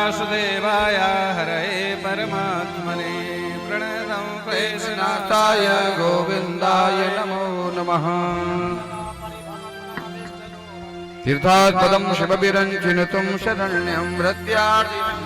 वासुदेवाय हरये परमात्मने प्रणतं क्लेशनाशाय गोविन्दाय नमो नमः। तीर्थास्पदं शिवविरञ्चिनुतं शरण्यं हृत्यार्तिनं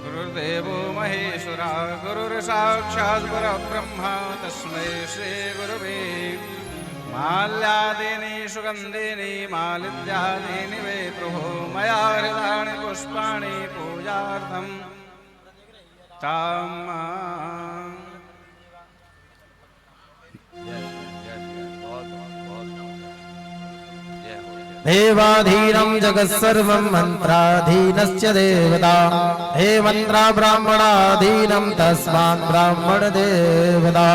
गुरुर्देवो महेश्वरा गुरुर्साक्षात् परब्रह्मा तस्मै श्री गुरुवे माल्यादीनि सुगन्धीनि मालिद्यादीनि वे प्रभो मया हृदानि पुष्पाणि पूजार्थं ताम्। देवाधीनं जगत्सर्वं मन्त्राधीनस्य देवता हे मन्त्रा ब्राह्मणाधीनं तस्मात् ब्राह्मण देवता।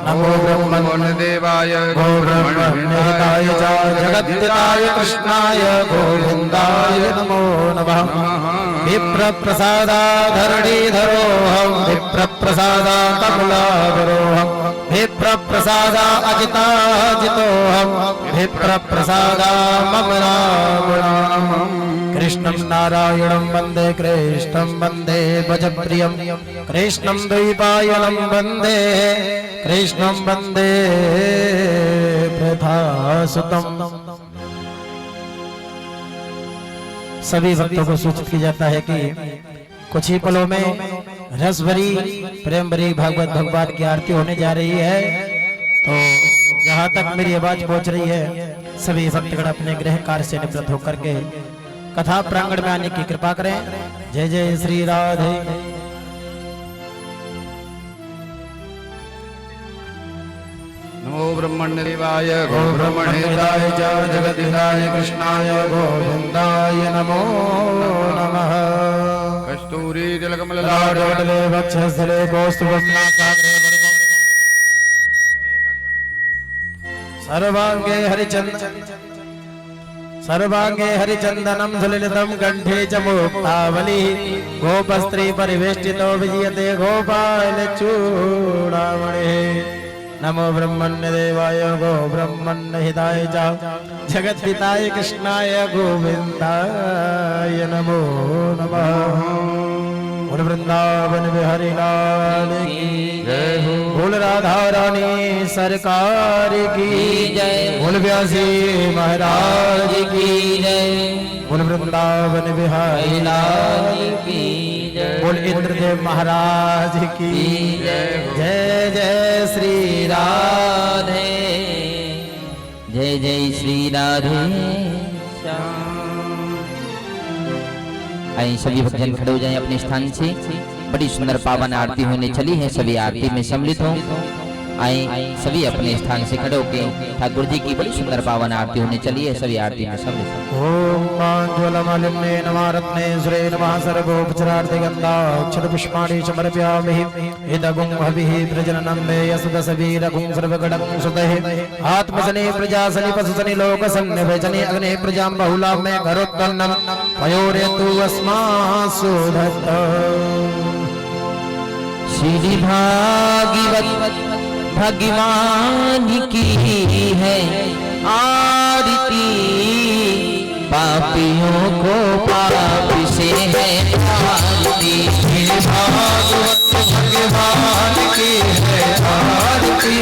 नमो ब्रह्मण्यदेवाय गो ब्रह्मण्यहिताय च जगद्धिताय कृष्णाय गोविन्दाय नमो नमः। विप्रप्रसादाधरणीधरोऽहं विप्रप्रसादा कमलाधरोऽहं विप्रप्रसादा अजिताजितोऽहं विप्रप्रसादा मम राम राम। कृष्णं नारायणं वन्दे कृष्णं वन्दे भजप्रियं कृष्णं द्वैपायनं वन्दे कृष्णं वन्दे प्रथासुतम्। सभी भक्तों को सूचित किया जाता है कि कुछ ही पलों में रस भरी प्रेम भरी भागवत भगवान की आरती होने जा रही है। तो जहाँ तक मेरी आवाज पहुँच रही है सभी भक्तगण अपने गृह कार्य से निवृत्त होकर के कथा प्रांगण में आने की कृपा करें। जय जय श्री राधे। नमो ब्रह्मण्यदेवाय गो ब्रह्मणेताय च जगद्धिताय कृष्णाय गोविन्दाय नमो नमः। कस्तूरी तिलकमललाटवटले वक्षस्थले कौस्तुभस्नासाग्रे सर्वांगे हरिचंदनं सुललितं कंठे च मुक्तावली गोपस्त्री परिवेष्टितो विजयते गोपालचूडामणिः। नमो ब्रह्मण्यदेवाय गो ब्रह्मण्यहिताय च जगद्धिताय कृष्णाय गोविन्दाय नमो नमः। बोल वृंदावन बिहारी लाल की जय हो। बोल राधा रानी सरकार की जय। बोल व्यासी महाराज की जय। बोल वृंदावन बिहारी लाल की जय। बोल इंद्रदेव महाराज की जय। जय जय श्री राधे जय जय श्री राधे। आइए सभी भक्तजन खड़े हो जाएं अपने स्थान से। बड़ी सुंदर पावन आरती होने चली है, सभी आरती में सम्मिलित हो। आए सभी अपने स्थान से खड़े होकर ठाकुर जी की बड़ी सुंदर पावन आरती होने चली है, सभी आरती में सम्मिलित हो। ओम मांगल्यमालिन्ये नमः रत्ने सुरे नमः सर्वोपचारार्थे गन्धाक्षत पुष्पाणि समर्पयामि। इदगुं हविः प्रजननं मे यशदसवीरगुं सर्वगणं सुतः आत्मसने प्रजासनि पशुसनि लोकसन्निभजने अग्ने प्रजां बहुलां मे घरोत्पन्नं पयोरेतु अस्मासु धत्त। श्री भागवत भगवान की है आरती पापियों को पाप से है आरती। श्री भागवत भगवान की है आरती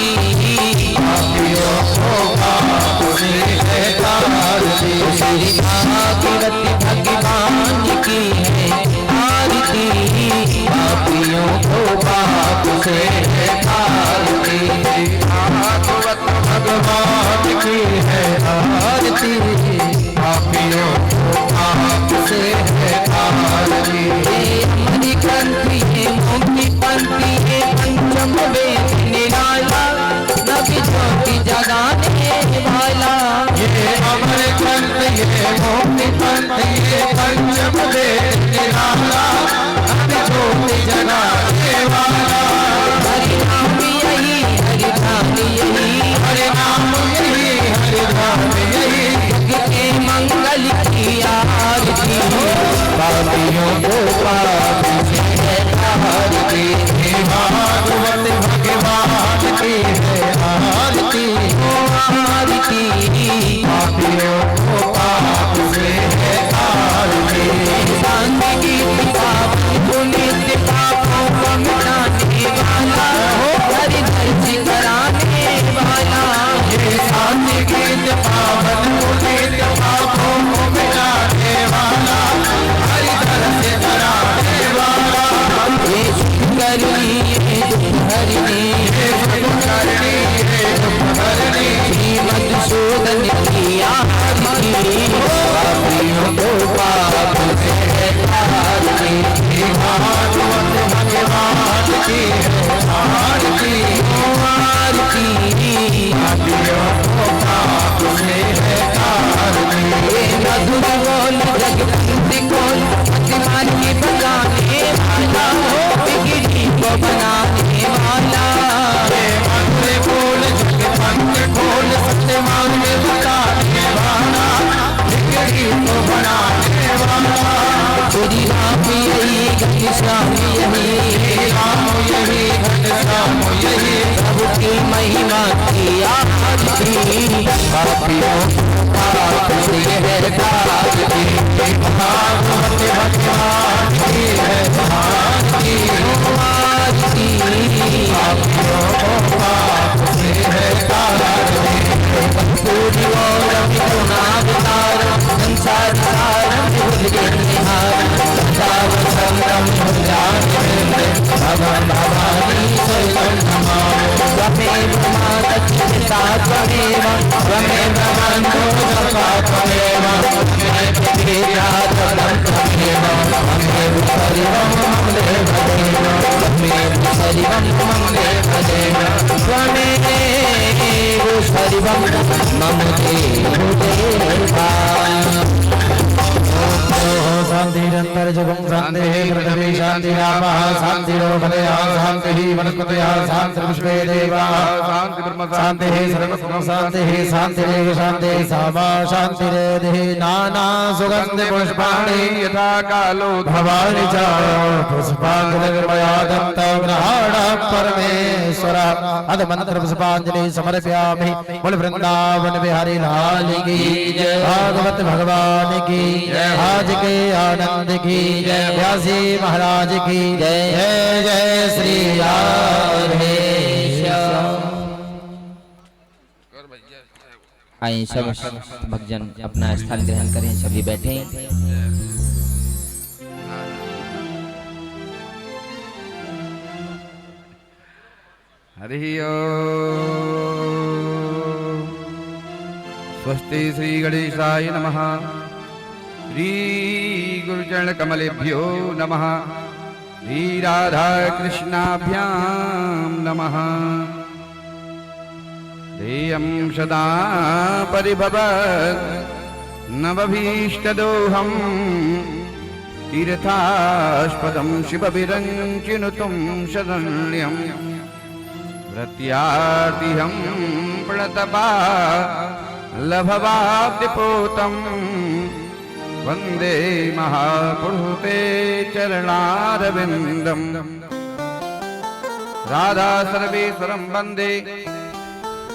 आरती पापियों को पाप से है आरती। श्री भागवत भगवान की है आरती पापियों को पाप से है आरती। भागवत भगवान की है आरती पापियों को पाप से है आरती। हमारी कंठी है मुक्ति पंथी है पंचम वेद निराला नबी ज्योति जगाने वाला। ये अमर कंठ ये मुक्ति पंथ ये पंचम वेद निराला नबी ज्योति जगाने वाला। हरि नाम यही हरि नाम यही हरि नाम यही हरि नाम यही के मंगल की आरती पापियों पापियों को पाप से आरती, भागवत भगवान की आरती, आरती, पापियों को पाप से आरती। मधुर बोल जगवंती बोल, प्रतिमान की बजाने वाला हो, बिगड़ी को बनाने वाला। मधुर बोल जगवंती बोल, सत्यमान में बताने वाला, बिगड़ी को बनाने वाला। तेरी राम यही घनश्याम यही, राम यही घनश्याम यही, प्रभु की महिमा की आरती। पापियों पाप से है तारती, भागवत भगवान की है आरती, आरती। पापियों पाप से है तारती, पूरी और गुनाहगार संसार सारं भूल गए निहार, दाव संगम जाने भगवान भवानी शरण नमामि। त्वमेव माता पिता त्वमेव, त्वमेव बन्धो सखा त्वमेव, त्वमेव प्रिया त्वमेव, त्वमेव सर्वं मम देव देव, त्वमेव सर्वं मम देव देव, त्वमेव सर्वं मम देव देवा। शांतिरंतर जगम शांति पृथ्वी शांतिरापः शांतिरोपदया शांतिः वनस्पतयः शान्तिर्विश्वे देवाः शान्तिः सर्वत्र शान्तिः शान्तिरेव शान्तिः सामा शान्तिरेधिः नाना सुगन्धि पुष्पाणि यथा कालो भवानि च पुष्पाञ्जलिर्मया दत्तं ग्रहाण परमेश्वर। अध मंत्र पुष्पांजलि समर्पयामि। बोल वृंदावन बिहारी लाल की जय, भागवत भगवान की जय, आज के आनंद की जय, व्यासी महाराज की जय, जय जय श्री राधेश्याम। आइए सब भक्तजन अपना स्थान ग्रहण करें, सभी बैठे। हरि ओम। स्वस्ति श्री गणेशाय नमः। श्री गुरुचरण कमलेभ्यो नमः। श्री राधा कृष्णाभ्यां नमः। ध्येयं सदा परिभवत् नवभीष्टदोहम्, तीर्थास्पदं शिवविरञ्चिनुतं शरण्यम्, प्रत्यार्तिहं प्रणतपा लभवाब्धिपोतं, वन्दे महापुरुषते चरणारविन्दम्। राधा सर्वेश्वरं वन्दे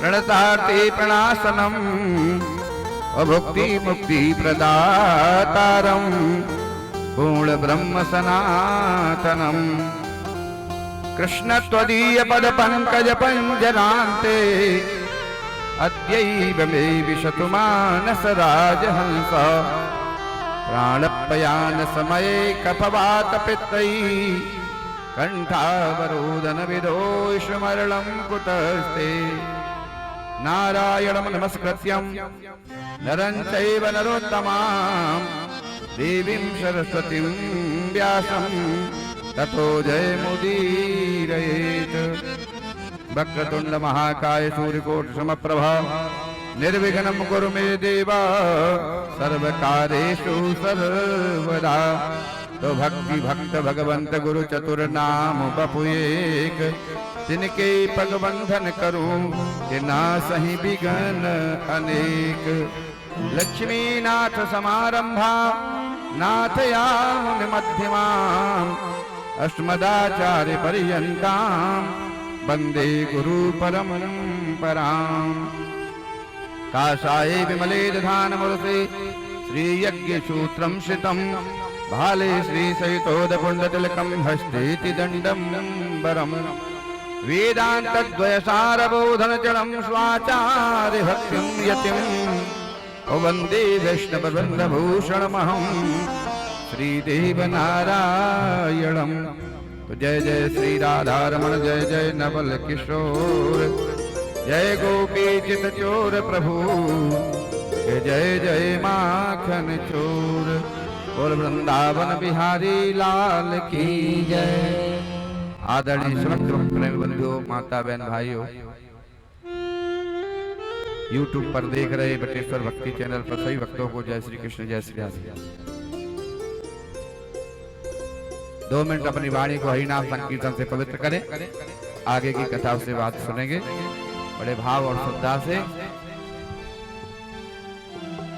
प्रणतार्ति प्रणासनम्, अभुक्ति मुक्ति प्रदातारम्, पूर्ण ब्रह्म सनातनम्। कृष्ण त्वदीय पद पंकज पंजरान्ते, अद्यैव मे विशतु मानस राजहंस। प्राणपयान समये कफवात पित्तैः, कंठावरोदन विदोषमरलं कुतस्ते। नारायणं नमस्कृत्यं नरं चैव नरोत्तमां, देवीं सरस्वतीं व्यासं ततो जयमुदीरयेत्। वक्रतुंड महाकाय सूर्यकोटि समप्रभा, निर्विघ्नं कुरु मे देव सर्वकार्येषु सर्वदा। तो भक्ति भक्त भगवंत गुरु चतुर नाम बपुएक, तिनके पग बंधन करूं कि ना सही बिघन अनेक। लक्ष्मी नाथ समारंभा नाथ यामुन मध्यमाम्, अस्मदाचार्य पर्यन्तां वन्दे गुरु परम्पराम्। काषाय विमले दधानमूर्ते श्रीयज्ञसूत्रं श्रितं, भाले श्रीसहितोदपुण्डतिलकं हस्तेति दण्डं वरम्। वेदान्तद्वयसारबोधनचलं स्वाचार्यभक्तिं यतिम्, वन्दे वैष्णववृन्दभूषणमहं श्रीदेव नारायणम्। जय जय श्री राधारमण, जय जय नवल किशोर, जय गोपी चित चोर प्रभु, के जय जय माखन चोर। बोल वृंदावन बिहारी लाल की जय। आदरणीय समस्त प्रेम बंधुओं, माता बहन भाइयों, YouTube पर देख रहे बटेश्वर भक्ति चैनल पर सभी भक्तों को जय श्री कृष्ण, जय श्री राधे। 2 मिनट अपनी वाणी को हरिनाम संकीर्तन से पवित्र करें। आगे की कथा से बात सुनेंगे बड़े भाव और श्रद्धा से।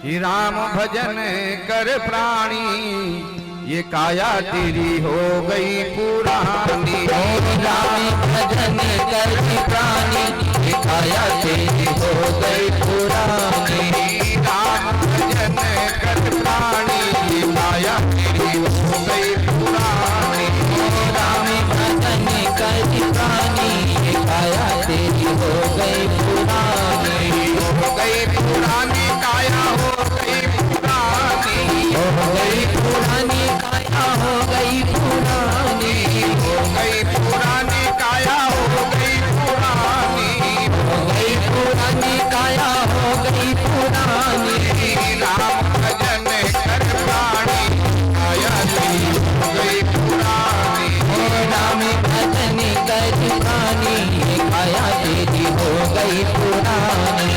कि राम भजन कर प्राणी, ये काया तेरी हो गई पुरानी। राम भजन कर प्राणी, ये काया तेरी हो गई पुरानी। राम भजन कर प्राणी, ये काया तेरी हो गई पुरानी। राम भजन कर प्राणी, ये काया तेरी हो गई पुरानी। हो गई पुरानी काया, हो गई पुरानी। हो गई पुरानी काया, हो गई पुरानी। हो गई पुरानी काया, हो गई पुरानी। हो गई पुरानी काया, हो गई पुरानी। राम भजन कर प्राणी, काया तेरी हो गई पुरानी। राम भजन कर प्राणी, ये काया तेरी हो गई पुरानी।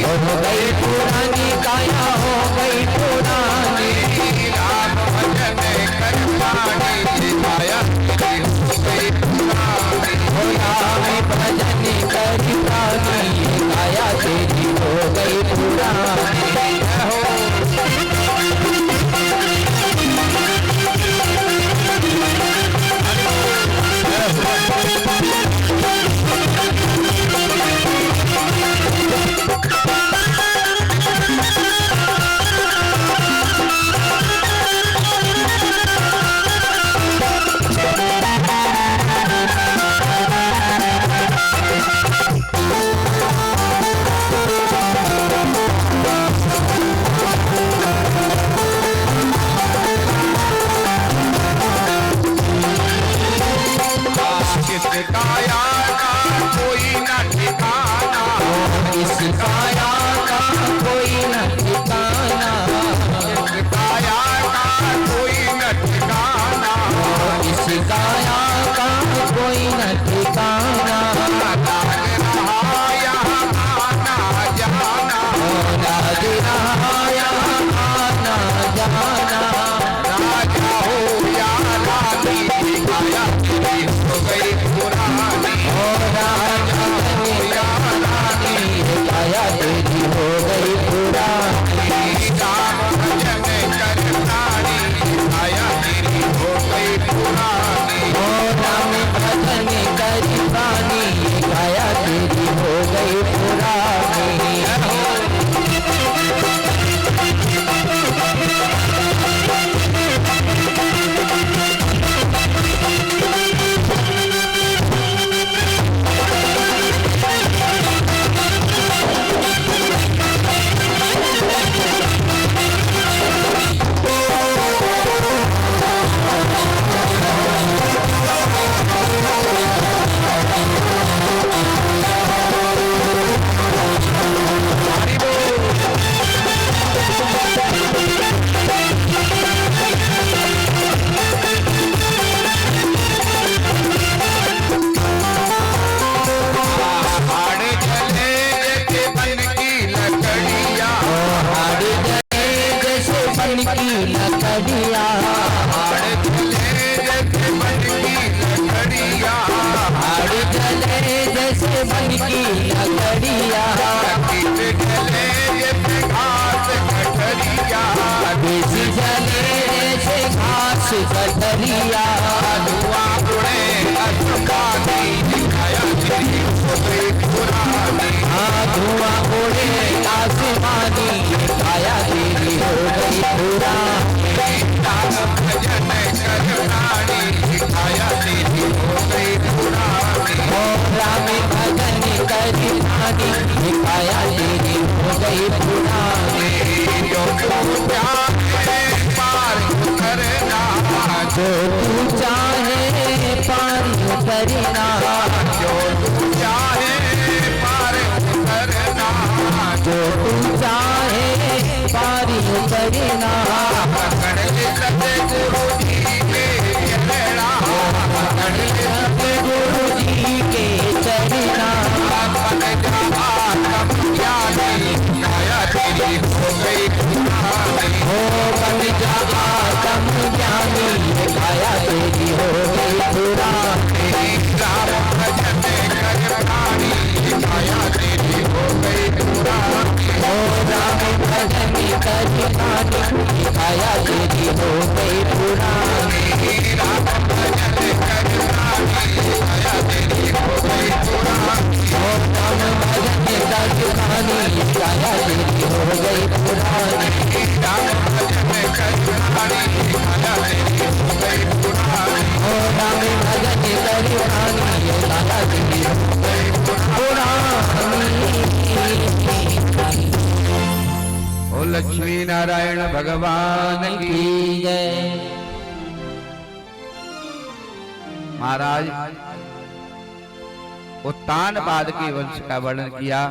हो गई पुरानी काया, हो गई पुरानी। कटरिया हाड़ जले जैसे बन की लकड़िया, हाड़ जले जैसे बन की लकड़िया, कीट जले जैसे घास कटरिया, बेसी जले जैसे घास कटरिया, धुआं उड़े आसमानी दिखाया तेरी हो गई पुरानी, हाँ धुआं उड़े आसमानी काया तेरी हो गई पुरानी, राम भजन कर प्राणी दिखाया तेरी हो गई पुरानी, ओ राम भजन करी रानी काया तेरी हो गई पुरानी, जो तू चाहे पार करना, जो तू चाहे पार करना, जो तू चाहे पार करना, जो तू चाहे पार करना, पकड़ ले सतगुरु जी के चरणा, पकड़ ले गुरु जी के चरना, बन जा आत्म ज्ञानी काया तेरी हो गई पुरानी, हो बन जा आत्म ज्ञानी काया तेरी हो गई पुरानी, राम भजन कर प्राणी काया तेरी हो गई पुरानी, हो राम भजन करी रानी काया तेरी हो गई पुरानी, राम भजन कर प्राणी काया तेरी हो गई पुरानी, हो राम भजन करी रानी काया तेरी हो गई पुरानी, राम भजन कर प्राणी काया तेरी हो गई पुरानी, हो राम भजन करी रानी काया तेरी हो गई पुरानी। ओ लक्ष्मी नारायण भगवान की की जय। महाराज उत्तानपाद के वंश का वर्णन किया।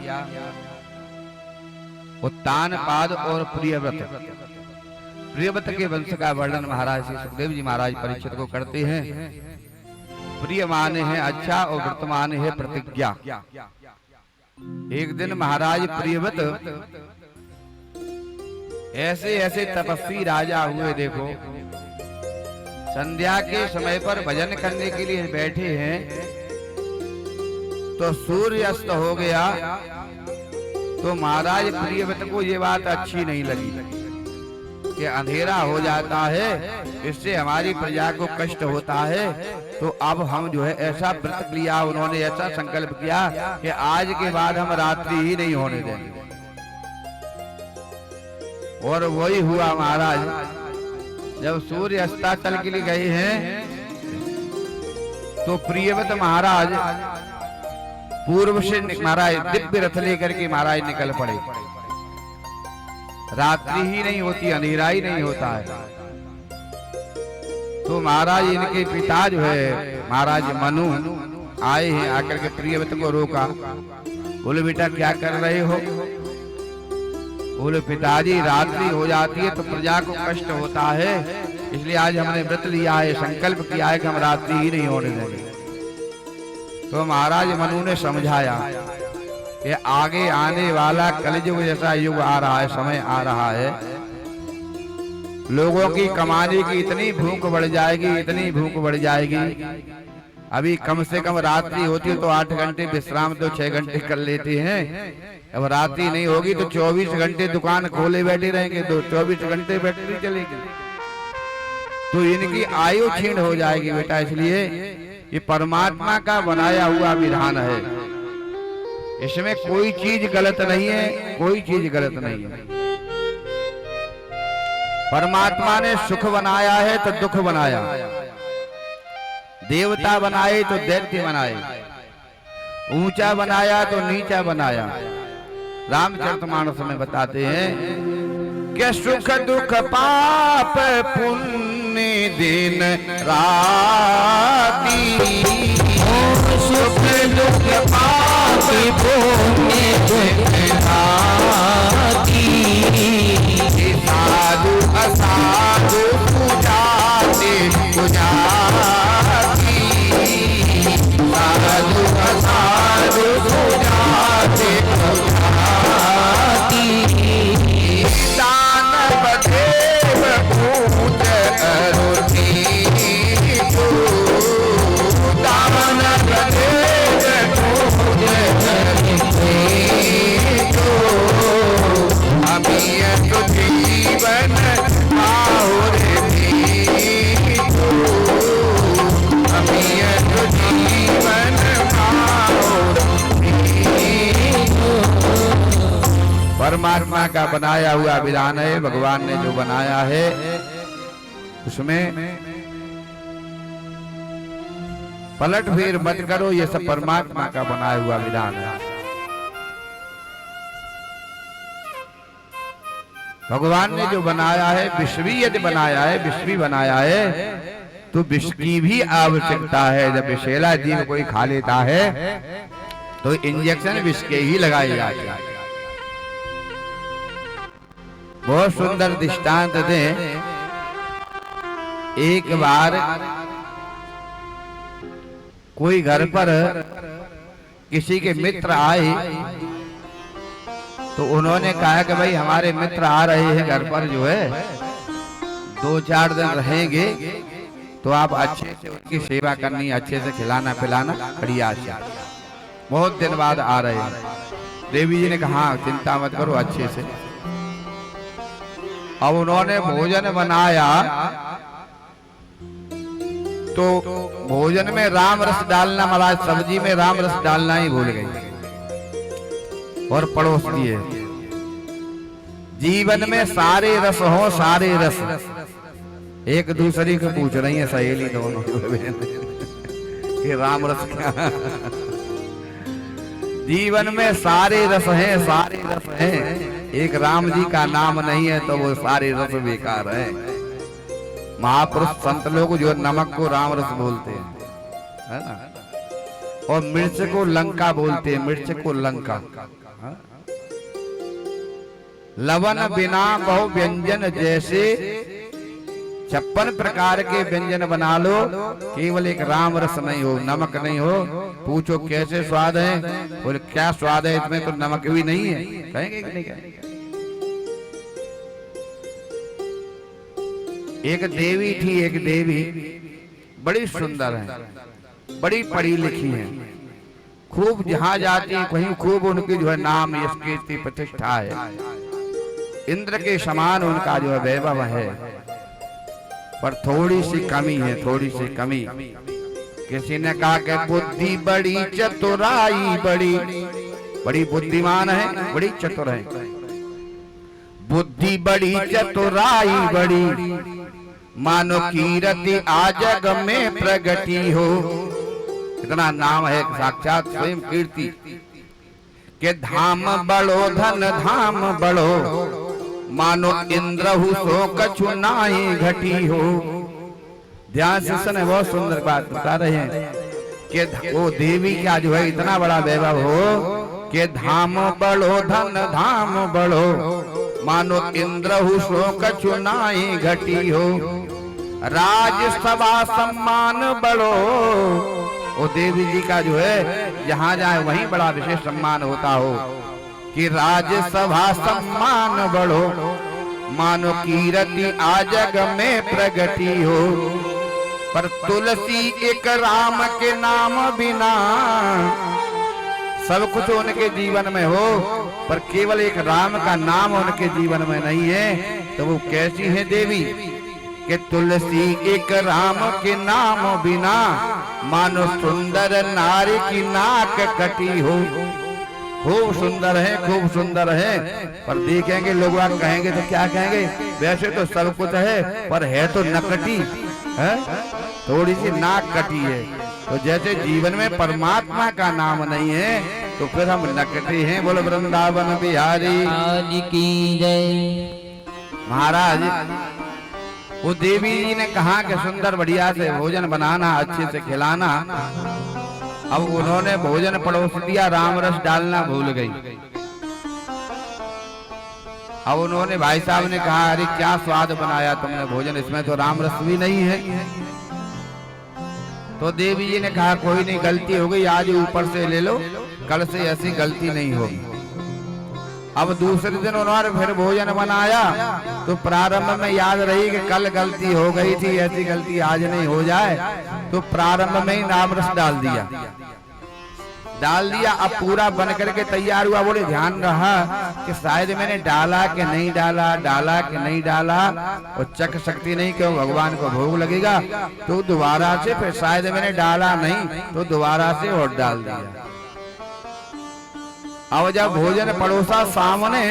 उत्तानपाद और प्रियव्रत, प्रियव्रत के वंश का वर्णन महाराज श्री सुखदेव जी महाराज परीक्षित को करते हैं। प्रिय माने है अच्छा और व्रत माने है प्रतिज्ञा। एक दिन महाराज प्रियव्रत ऐसे ऐसे तपस्वी राजा हुए, देखो संध्या के समय पर भजन करने के लिए बैठे हैं तो सूर्य अस्त हो गया। तो महाराज प्रियव्रत को ये बात अच्छी नहीं लगी कि अंधेरा हो जाता है, इससे हमारी प्रजा को कष्ट होता है। तो अब हम जो है ऐसा व्रत लिया, उन्होंने ऐसा संकल्प किया कि आज के बाद हम रात्रि ही नहीं होने देंगे। और वही हुआ महाराज, जब सूर्य अस्ताचल के लिए गए हैं तो प्रियव्रत महाराज पूर्व से महाराज दिव्य रथ लेकर के महाराज निकल पड़े। रात्रि ही नहीं होती, अंधेरा ही नहीं होता है। तो महाराज इनके पिता जो है महाराज मनु आए हैं, आकर के प्रियव्रत को रोका। बोले बेटा क्या कर रहे हो? बोले पिताजी रात्रि हो जाती है तो प्रजा को कष्ट होता है, इसलिए आज हमने व्रत लिया है, संकल्प किया है कि हम रात्रि ही नहीं होने देंगे। तो महाराज मनु ने समझाया कि आगे आने वाला कलयुग जैसा युग आ रहा है, समय आ रहा है, लोगों की कमाने की इतनी भूख बढ़ जाएगी, इतनी भूख बढ़ जाएगी। अभी कम से कम रात्रि होती है तो 8 घंटे विश्राम तो 6 घंटे कर लेते हैं। अब रात्रि नहीं होगी तो 24 घंटे दुकान खोले बैठे रहेंगे, तो 24 घंटे बैटरी चलेगी, तो इनकी आयु क्षीण हो जाएगी बेटा। इसलिए ये परमात्मा का बनाया हुआ विधान है, इसमें कोई चीज गलत नहीं है, कोई चीज गलत नहीं है। परमात्मा ने सुख बनाया है तो दुख बनाया, देवता बनाए तो दैत्य बनाए, ऊंचा बनाया तो नीचा बनाया। रामचरितमानस में बताते हैं कि सुख दुख पाप पुण्य दिन राती, सुख दुख पाप पुण्य दिन राती, साधु असाधु पूजाते पूजाती, साधु असाधु पूजाते पूजाती, दानव देव पूज परमात्मा का बनाया हुआ विधान है, भगवान ने जो बनाया है उसमें पलट फेर मत करो, ये सब परमात्मा का बनाया हुआ विधान है। भगवान ने जो बनाया है, विश्वी यदि बनाया है, विश्वी बनाया है, तो विष की भी आवश्यकता है। जब विषैला जीव कोई खा लेता है तो इंजेक्शन विष के ही लगाए जाते हैं। बहुत सुंदर दृष्टांत दें। एक बार कोई घर पर किसी के मित्र आए तो उन्होंने कहा कि भाई हमारे मित्र आ रहे हैं घर पर, जो है 2-4 दिन रहेंगे, तो आप अच्छे से उनकी सेवा करनी, अच्छे से खिलाना पिलाना बढ़िया से। बहुत दिन बाद आ रहे हैं। देवी जी ने कहा हाँ, चिंता मत करो, अच्छे से। अब उन्होंने भोजन बनाया तो भोजन में राम रस डालना, महाराज सब्जी में राम रस डालना ही भूल गई और पड़ोस दिए। जीवन में सारे रस हो, सारे रस। एक दूसरे को पूछ रही है सहेली दोनों कि राम रस क्या। जीवन में सारे रस हैं, सारे रस हैं, एक राम जी का नाम नहीं है तो वो सारे रस बेकार है। महापुरुष संत लोग जो नमक को राम रस बोलते हैं, है ना, और मिर्च को लंका बोलते हैं, मिर्च को लंका। लवण बिना बहु व्यंजन जैसे 56 प्रकार के व्यंजन बना लो, केवल एक राम रस नहीं हो, नमक नहीं हो। पूछो कैसे स्वाद है, बोले क्या स्वाद है, इसमें तो नमक भी नहीं है। कहेंगे कि नहीं कहेंगे? एक देवी थी, एक देवी बड़ी सुंदर है, बड़ी पढ़ी लिखी है, खूब जहां जाती कहीं खूब उनकी जो है नाम, यश कीर्ति प्रतिष्ठा है, इंद्र के समान उनका जो है वैभव है। पर थोड़ी सी कमी है, थोड़ी सी कमी। किसी ने कहा कि बुद्धि बड़ी, चतुराई बड़ी, बड़ी बुद्धिमान है, बड़ी चतुर है। बुद्धि बड़ी, चतुराई बड़ी, मानो कीरति आजग में प्रगति हो। इतना नाम है साक्षात स्वयं कीर्ति के धाम बड़ो, धन धाम बड़ो, मानो इंद्रहु सो कछु नाहि घटी हो। ध्यान से सुने, बहुत सुंदर बात बता रहे हैं कि वो देवी का जो है इतना बड़ा वैभव हो कि धाम बड़ो, धन धाम बड़ो, मानो इंद्रहु सो कछु नाहि घटी हो। राजसभा सम्मान बड़ो, वो देवी जी का जो है जहां जाए वहीं बड़ा विशेष सम्मान होता हो कि राज्यसभा सम्मान बढ़ो, मानो कीरति आजग में प्रगति हो। पर तुलसी एक राम के नाम बिना, सब कुछ उनके जीवन में हो पर केवल एक राम का नाम उनके जीवन में नहीं है, तो वो कैसी है देवी कि तुलसी एक राम के नाम बिना, मानो सुंदर नारी की नाक कटी हो। खूब सुंदर है, खूब सुंदर है, पर देखेंगे लोग कहेंगे तो क्या कहेंगे, वैसे तो सब कुछ है पर है तो नकटी है, थोड़ी सी नाक कटी है। तो जैसे जीवन में परमात्मा का नाम नहीं है तो फिर हम नकटी हैं। बोलो वृंदावन बिहारी की जय। महाराज वो देवी जी ने कहा कि सुंदर बढ़िया से भोजन बनाना, अच्छे से खिलाना। अब उन्होंने भोजन परोस दिया, राम रस डालना भूल गई। अब उन्होंने भाई साहब ने कहा अरे क्या स्वाद बनाया तुमने भोजन, इसमें तो राम रस भी नहीं है। तो देवी जी ने कहा कोई नहीं, गलती हो गई, आज ऊपर से ले लो, कल से ऐसी गलती नहीं होगी। अब दूसरे दिन उन्होंने फिर भोजन बनाया तो प्रारंभ में याद रही कि कल गलती हो गई थी, ऐसी गलती आज नहीं हो जाए, तो प्रारंभ में ही राम रस डाल दिया। अब पूरा बन करके तैयार हुआ। बोले ध्यान रहा कि शायद मैंने डाला कि नहीं डाला, डाला कि नहीं डाला, और चख सकती नहीं क्यों भगवान को भोग लगेगा, तो दोबारा से फिर शायद मैंने डाला नहीं तो दोबारा से और डाल दिया। अब जब भोजन पड़ोसा सामने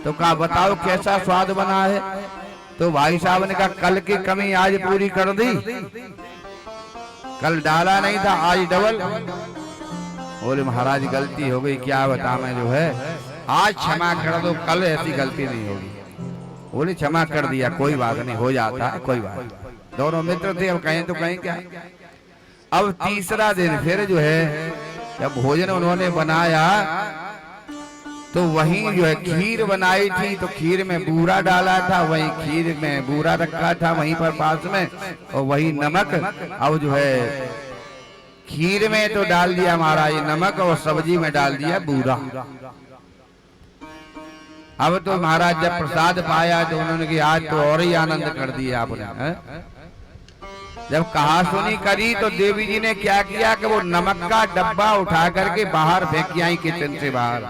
तो कहा बताओ कैसा स्वाद बना है। तो भाई साहब ने कहा कल की कमी आज पूरी कर दी, कल डाला नहीं था आज डबल। बोले महाराज गलती हो गई, क्या बता मैं जो है आज क्षमा कर दो, कल ऐसी गलती नहीं होगी। बोले क्षमा कर दिया, कोई बात नहीं, हो जाता है, कोई बात नहीं। दोनों मित्र थे, अब कहें तो कहें क्या। अब तीसरा दिन फिर जो है जब भोजन उन्होंने बनाया तो वहीं जो है खीर बनाई थी, तो खीर में बूरा डाला था, वहीं खीर में बूरा रखा था वहीं पर पास में, और वही नमक। अब जो है खीर में तो डाल दिया महाराज नमक और सब्जी में डाल दिया बूरा। अब तो महाराज जब प्रसाद पाया तो उन्होंने कहा आज तो और ही आनंद कर दिया आपने। जब कहा सुनी करी तो देवी जी ने क्या किया कि वो नमक का डब्बा उठा करके बाहर फेंक आई किचन से बाहर।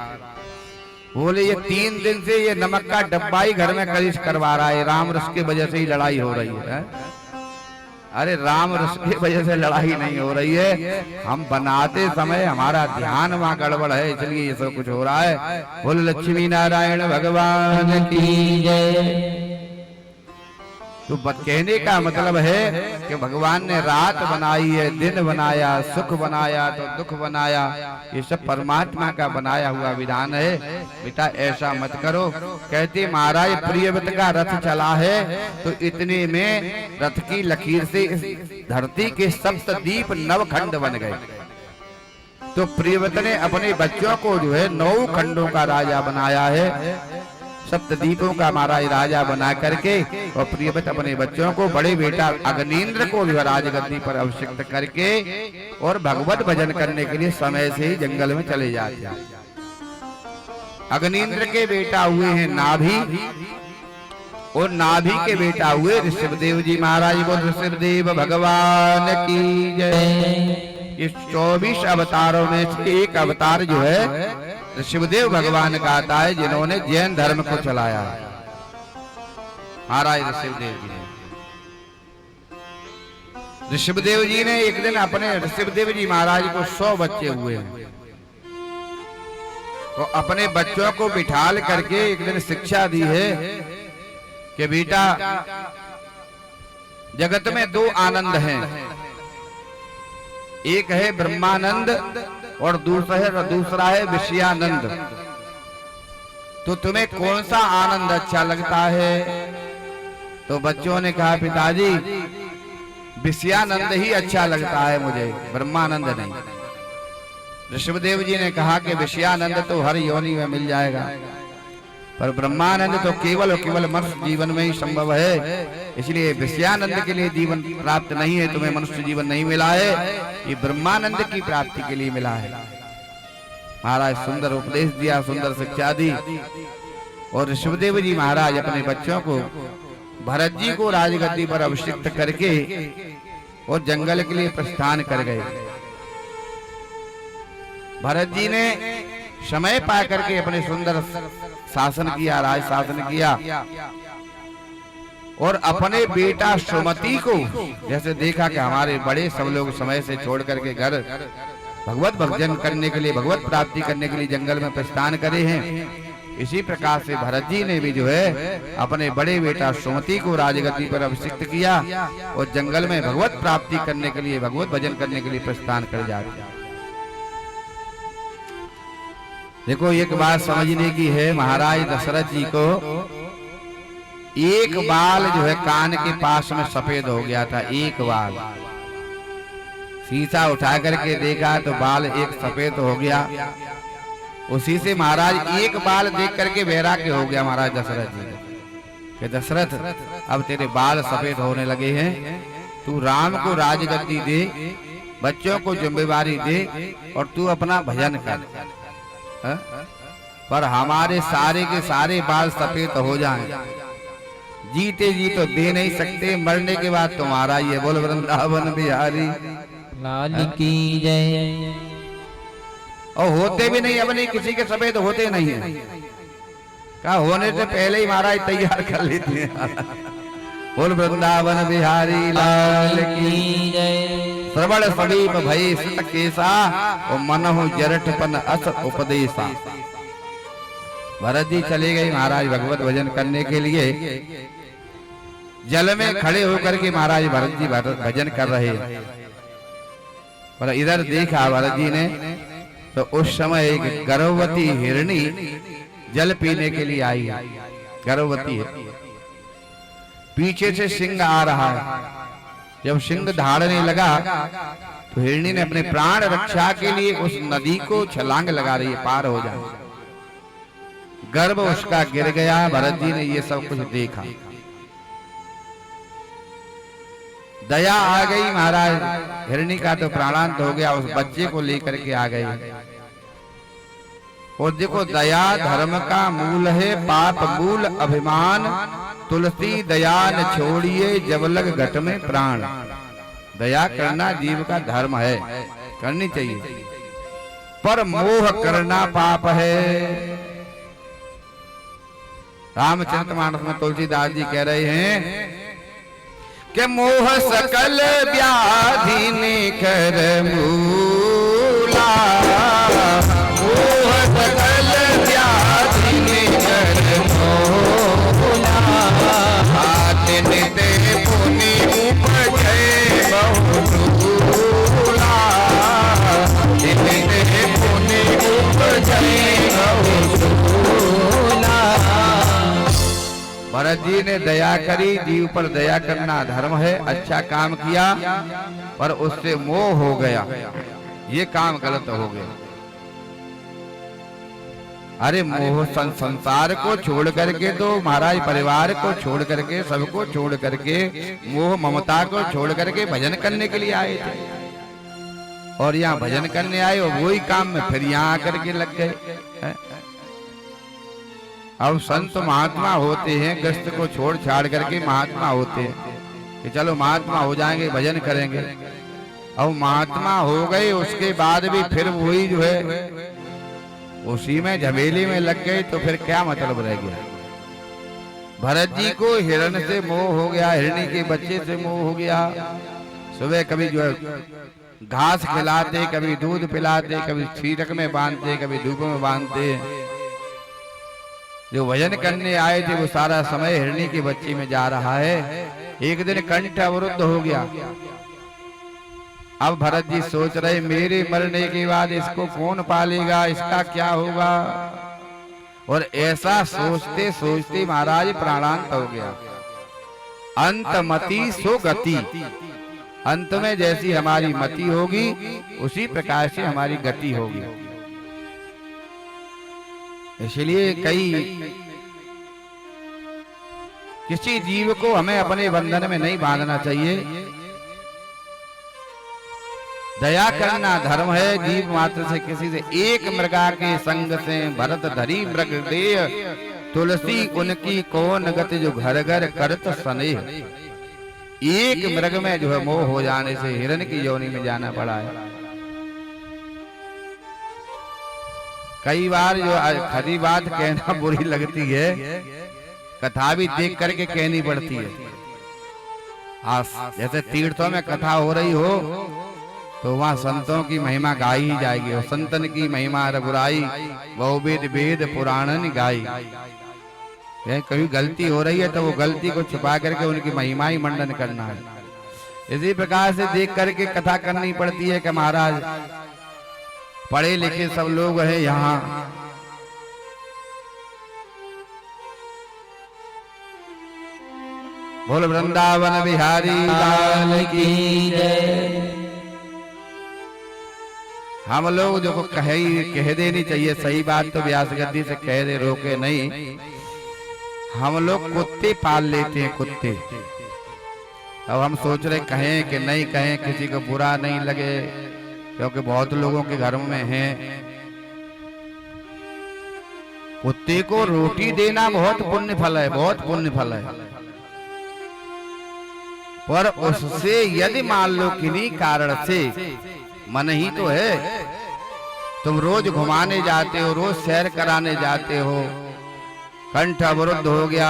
बोले ये 3 दिन से ये नमक का डब्बा ही घर में कलिश करवा रहा है, राम रस की वजह से ही लड़ाई हो रही है। अरे राम रस की वजह से लड़ाई नहीं हो रही है, हम बनाते समय हमारा ध्यान वहाँ गड़बड़ है, इसलिए ये सब कुछ हो रहा है। बोले लक्ष्मी नारायण भगवान की जय। तो कहने का मतलब है कि भगवान ने रात बनाई है, दिन बनाया, सुख बनाया तो दुख बनाया, ये सब परमात्मा का बनाया हुआ विधान है। बेटा ऐसा मत करो। कहते महाराज प्रियव्रत का रथ चला है तो इतने में रथ की लकीर से इस धरती के सप्तद्वीप नवखंड बन गए। तो प्रियव्रत ने अपने बच्चों को जो है 9 खंडों का राजा बनाया है, सप्तद्वीपों का महाराज राजा बना करके। और प्रियव्रत अपने बच्चों को बड़े बेटा अग्निन्द्र को जो राजगद्दी पर अभिषिक्त करके और भगवत भजन करने के लिए समय से ही जंगल में चले जाते हैं। अग्निन्द्र के बेटा हुए हैं नाभि, और नाभि के बेटा हुए ऋषभदेव जी महाराज। को ऋषभदेव भगवान की जय। इस 24 अवतारों में से एक अवतार जो है ऋषभदेव भगवान का आता है, जिन्होंने जैन धर्म को चलाया महाराज ऋषभदेव जी ने। ऋषभदेव जी ने एक दिन अपने ऋषभदेव जी महाराज को 100 बच्चे हुए हैं, तो अपने बच्चों को बिठाल करके एक दिन शिक्षा दी है कि बेटा जगत में 2 आनंद हैं, एक है ब्रह्मानंद और दूसरा है विषयानंद। तो तुम्हें कौन सा आनंद अच्छा लगता है? तो बच्चों ने कहा पिताजी विषयानंद ही अच्छा लगता है मुझे, ब्रह्मानंद नहीं। ऋषभदेव जी ने कहा कि विषयानंद तो हर योनि में मिल जाएगा, पर ब्रह्मानंद तो केवल और केवल मनुष्य जीवन में ही संभव है, इसलिए विषयानंद के लिए जीवन प्राप्त नहीं है, तुम्हें मनुष्य जीवन नहीं मिला है, ये ब्रह्मानंद की प्राप्ति के लिए मिला है। महाराज सुंदर उपदेश दिया, सुंदर शिक्षा दी। और ऋषभदेव जी महाराज अपने बच्चों को भरत जी को राजगद्दी पर अभिषिक्त करके और जंगल के लिए प्रस्थान कर गए। भरत जी ने समय पा करके अपने सुंदर शासन किया, राज शासन किया, और अपने बेटा सुमति को जैसे देखा कि हमारे बड़े सब लोग समय से छोड़ करके घर भगवत भजन करने के लिए, भगवत प्राप्ति करने के लिए जंगल में प्रस्थान करे हैं, इसी प्रकार से भरत जी ने भी जो है अपने बड़े बेटा सुमति को राजगद्दी पर अभिषिक्त किया और जंगल में भगवत प्राप्ति करने के लिए, भगवत भजन करने के लिए प्रस्थान कर जाते। देखो एक बात समझने की है, महाराज दशरथ जी को एक बाल जो है कान के पास में सफेद हो गया था, एक बाल। शीशा उठा करके देखा तो बाल एक सफेद हो गया। उसी से महाराज एक बाल देख करके वैराग्य हो गया महाराज दशरथ जी को कि दशरथ अब तेरे बाल सफेद होने लगे हैं, तू राम को राजगद्दी दे, बच्चों को जिम्मेवारी दे और तू अपना भजन कर। पर हमारे सारे के सारे बाल सफेद हो जाएं, जीते जी तो दे नहीं सकते, मरने के बाद तुम्हारा ये बोल वृंदावन बिहारी लाल की जय। और होते भी नहीं, अब नहीं किसी के सफेद होते नहीं है, क्या होने से पहले ही महाराज तैयार कर लेते हैं। बोल वृंदावन बिहारी लाल की जय। श्रवण समीप भई सित केसा और मनहु जरठपन अस उपदेशा। भरत जी चले गए महाराज भगवत भजन करने के लिए। जल में खड़े होकर के महाराज भरत जी भजन कर रहे हैं। पर इधर देखा भरत जी ने तो उस समय एक गर्भवती हिरणी जल पीने के लिए आई है। गर्भवती है, पीछे से सिंह आ रहा है। जब सिंह धाड़ने लगा तो हिरणी ने अपने प्राण रक्षा के लिए उस नदी को छलांग लगा रही है, पार हो जाए। गर्भ उसका गिर गया। भरत जी ने ये सब कुछ देखा, दया आ गई महाराज। हिरणी का तो प्राणांत हो गया, उस बच्चे को लेकर के आ गए। और देखो, दया धर्म का मूल है, पाप मूल अभिमान। तुलसी दया न छोड़िए, जब लग घट में प्राण। दया करना जीव का धर्म है, करनी चाहिए, पर मोह करना पाप है। रामचरितमानस में तुलसीदास जी कह रहे हैं कि मोह सकल व्याधि निकर मूला। मोह सकल व्याधि निकर मूला। हाथ निते पुनि उपजै बहुधूला। निते पुनि उपजै बहुधूला। भरत जी ने दया करी, जीव पर दया करना धर्म है, अच्छा काम किया, पर उससे मोह हो गया, ये काम गलत हो गया। अरे मोह संसार को छोड़ करके, तो महाराज परिवार को छोड़ करके, सबको छोड़ करके, मोह ममता को छोड़ करके भजन करने के लिए आए थे। और यहाँ भजन करने आए और वही काम में फिर यहाँ आकर के लग गए। अब संत महात्मा होते हैं, गृहस्थ को छोड़ छाड़ करके महात्मा होते हैं कि चलो महात्मा हो जाएंगे, भजन करेंगे। अब महात्मा हो गए, उसके बाद भी फिर वही जो है उसी में झमेली में लग गए, तो फिर क्या मतलब रह गया। भरत जी को हिरण से मोह हो गया, हिरणी के बच्चे से मोह हो गया। सुबह कभी जो है घास खिलाते, कभी दूध पिलाते, कभी सीरक में बांधते, कभी धूप में बांधते। जो भजन करने आए थे वो सारा समय हिरणी के बच्चे में जा रहा है। एक दिन कंठ अवरुद्ध हो गया। अब भरत जी सोच रहे, मेरे मरने के बाद इसको कौन पालेगा, इसका क्या होगा। और ऐसा सोचते सोचते महाराज प्राणांत हो गया। अंत मति सो गति। अंत में जैसी हमारी मति होगी उसी प्रकार से हमारी गति होगी। इसलिए किसी जीव को हमें अपने बंधन में नहीं बांधना चाहिए। दया करना धर्म है। जीव मात्र से किसी से एक मृगा के संग से भरत धरी मृग देह। तुलसी उनकी कौन गति, जो घर घर करत स्नेह। एक मृग में जो है मोह हो जाने से हिरण की योनि में जाना पड़ा है। कई बार जो खरी बात कहना बुरी लगती है, कथा भी देख करके कहनी पड़ती है। जैसे तीर्थों में कथा हो रही हो तो वहाँ संतों की महिमा गाई ही जाएगी। और संतन की महिमा रघुराई, बहुवेद वेद पुराणन गाई। कभी गलती हो रही है तो वो गलती को छुपा करके उनकी महिमा ही मंडन करना है। इसी प्रकार से देख करके कथा करनी पड़ती है कि महाराज पढ़े लिखे सब लोग हैं यहाँ, बोल वृंदावन बिहारी लाल की जय। हम लोग जो कह देनी चाहिए सही बात, तो व्यास गद्दी से कह दे, रोके नहीं। हम लोग कुत्ते पाल लेते हैं, कुत्ते। अब हम सोच रहे कहें कि नहीं कहें, किसी को बुरा नहीं लगे, क्योंकि बहुत लोगों के घर में हैं। कुत्ते को रोटी देना बहुत पुण्य फल है, बहुत पुण्य फल है। पर उससे यदि मान लो किन्हीं कारण से मन ही तो है, तुम रोज घुमाने जाते हो, रोज सैर कराने जाते हो, कंठ अवरुद्ध हो गया,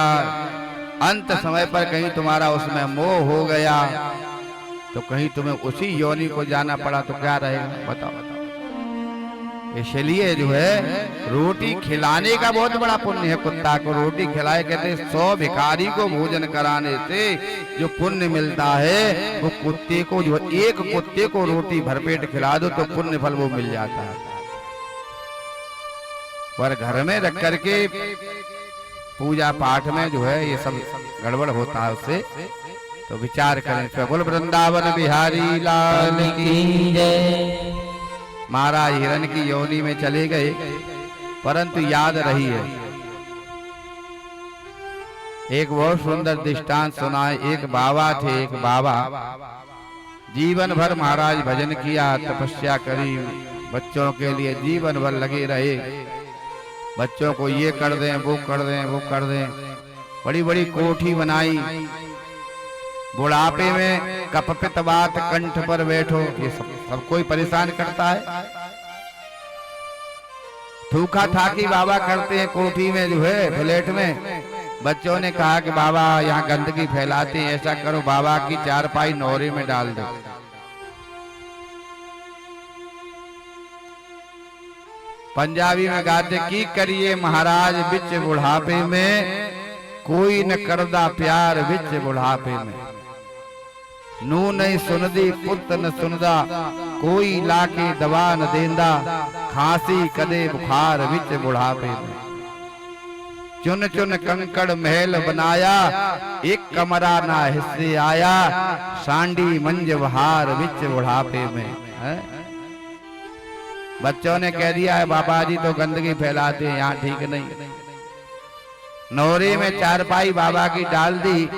अंत समय पर कहीं तुम्हारा उसमें मोह हो गया, तो कहीं तुम्हें उसी योनि को जाना पड़ा, तो क्या रहेगा बताओ। इसलिए जो है रोटी खिलाने का बहुत बड़ा पुण्य है। कुत्ता को रोटी खिलाए, कहते 100 भिखारी को भोजन कराने से जो पुण्य मिलता है वो कुत्ते को, जो एक कुत्ते को रोटी भरपेट खिला दो तो पुण्य फल वो मिल जाता है। पर घर में रख करके पूजा पाठ में जो है ये सब गड़बड़ होता है, उससे तो विचार करें। सगुल वृंदावन बिहारी लाल की जय। महाराज हिरण की योनि में चले गए, परंतु याद रही है। एक बहुत सुंदर दृष्टांत सुनाए। एक बाबा थे, एक बाबा जीवन भर महाराज भजन किया, तपस्या करी, बच्चों के लिए जीवन भर लगे रहे। बच्चों को ये कर दें, वो कर दें, वो कर दें, बड़ी बड़ी कोठी बनाई। बुढ़ापे में कपपित बात कंठ पर बैठो, ये सब कोई परेशान करता है। थूका थाकी बाबा करते हैं कोठी में, जो है फ्लैट में। बच्चों ने कहा कि बाबा यहाँ गंदगी फैलाते हैं, ऐसा करो बाबा की चारपाई नौरे में डाल दो। पंजाबी में गाते की करिए महाराज बिच बुढ़ापे में, कोई न करदा प्यार बिच बुढ़ापे में। नू नहीं सुनदी पुत न सुनदा, कोई लाके दवा न देंदा, खांसी कदे बुखार बिच बुढ़ापे में। चुन चुन कंकड़ महल बनाया, एक कमरा ना हिस्से आया, सांडी मंज बहार बिच बुढ़ापे में। बच्चों ने कह दिया है बाबा जी तो गंदगी फैलाते हैं, यहाँ ठीक नहीं। नौरे में चारपाई बाबा की डाल दी।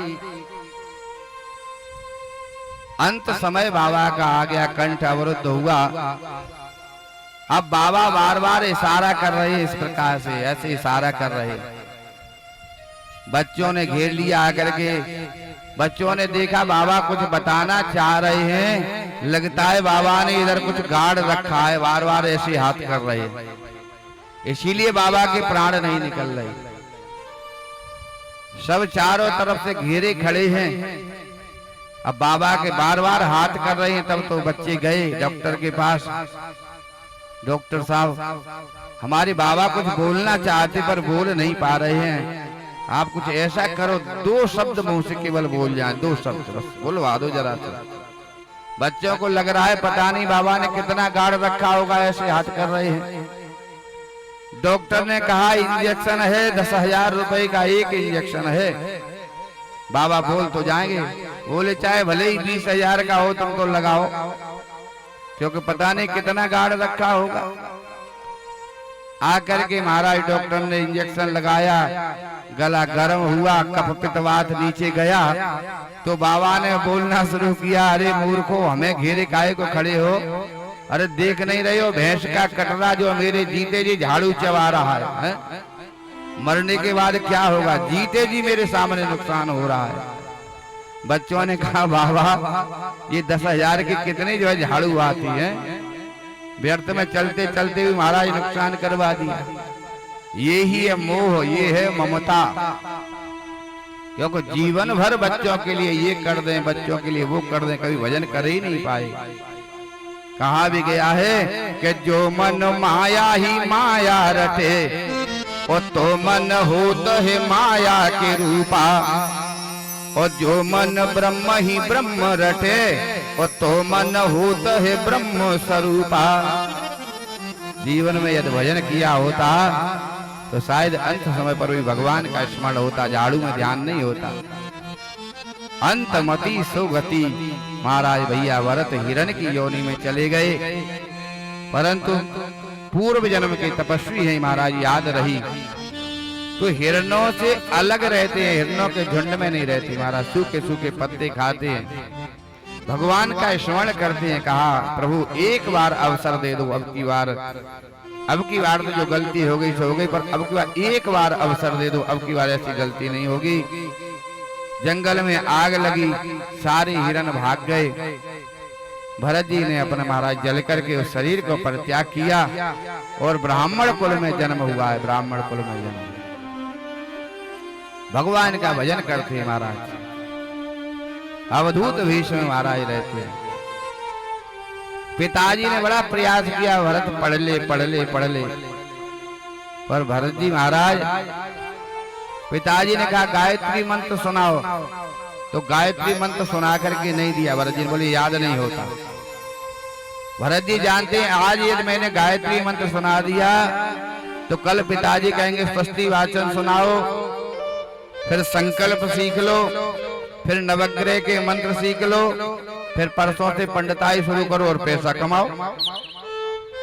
अंत समय बाबा का आ गया, कंठ अवरुद्ध हुआ। अब बाबा बार बार इशारा कर रहे, इस प्रकार से ऐसे इशारा कर रहे। बच्चों ने घेर लिया आकर के। बच्चों ने देखा बाबा कुछ बताना चाह रहे हैं, लगता है बाबा ने इधर कुछ गाड़ रखा है, बार बार ऐसे हाथ कर रहे हैं, इसीलिए बाबा के प्राण नहीं निकल रहे। सब चारों तरफ से घेरे खड़े हैं। अब बाबा के बार बार हाथ कर रहे हैं। तब तो बच्चे गए डॉक्टर के पास। डॉक्टर साहब हमारे बाबा कुछ बोलना चाहते पर बोल नहीं पा रहे हैं, आप कुछ ऐसा करो 2 शब्द मुंह से केवल बोल जाए, 2 शब्द बस बोलवा दो जरा सा। बच्चों को लग रहा है पता नहीं बाबा ने कितना गाड़ रखा होगा, ऐसे हाथ कर रहे हैं। डॉक्टर ने कहा इंजेक्शन है 10,000 रुपए का, एक इंजेक्शन है। बाबा बोल तो जाएंगे, बोले चाहे भले ही 20,000 का हो तुमको लगाओ, क्योंकि पता नहीं कितना गाड़ रखा होगा। आकर के महाराज डॉक्टर ने इंजेक्शन लगाया, गला गर्म हुआ, कफ पित्तवात नीचे गया। तो बाबा ने बोलना शुरू किया, अरे मूर्खो हमें घेरे काहे को खड़े हो, अरे देख नहीं रहे हो भैंस का कटरा जो मेरे जीते जी झाड़ू चबा रहा है? मरने के बाद क्या होगा, जीते जी मेरे सामने नुकसान हो रहा है। बच्चों ने कहा बाबा ये 10,000 की कितनी जो है झाड़ू आती है, व्यर्थ में चलते चलते भी महाराज नुकसान करवा दिया। ये ही है मोह, ये है ममता। क्योंकि जीवन भर बच्चों के लिए ये कर दें, बच्चों के लिए वो कर दें, कभी भजन कर ही नहीं पाए। कहा भी गया है कि जो मन माया ही माया रटे, और तो मन होत है माया के रूपा, और जो मन ब्रह्म ही ब्रह्म रटे, और तो मन होत है ब्रह्म स्वरूपा। जीवन में यदि भजन किया होता तो शायद अंत समय पर भी भगवान का स्मरण होता, झाड़ू में ध्यान नहीं होता। अंतमति सुगति। महाराज भैया भरत हिरण की योनि में चले गए, परंतु पूर्व जन्म के तपस्वी हैं महाराज, याद रही। तो हिरणों से अलग रहते हैं, हिरणों के झुंड में नहीं रहते महाराज, सूखे सूखे पत्ते खाते हैं, भगवान का स्मरण करते हैं। कहा प्रभु एक बार अवसर दे दो, अब की बार तो जो गलती हो गई सो हो गई, पर अब की बार एक बार अवसर दे दो, अब की बार ऐसी गलती नहीं होगी। जंगल में आग लगी, सारे हिरण भाग गए। भरत जी ने अपने महाराज जल करके उस शरीर को परित्याग किया और ब्राह्मण कुल में जन्म हुआ है, ब्राह्मण कुल में जन्म। भगवान का भजन करते हैं महाराज। अवधूत भीष्म महाराज रहते हैं। पिताजी ने बड़ा प्रयास किया, भरत पढ़ ले पढ़ ले पढ़ ले, पर भरत जी महाराज, पिताजी ने कहा गायत्री मंत्र सुनाओ, तो गायत्री मंत्र सुना करके नहीं दिया। भरत जी ने बोले याद नहीं होता। भरत जी जानते हैं आज यदि मैंने गायत्री मंत्र सुना दिया तो कल पिताजी कहेंगे स्वस्ति वाचन सुनाओ, फिर संकल्प सीख लो, फिर नवग्रह के मंत्र सीख लो, फिर परसों से पंडिताई शुरू करो और पैसा कमाओ।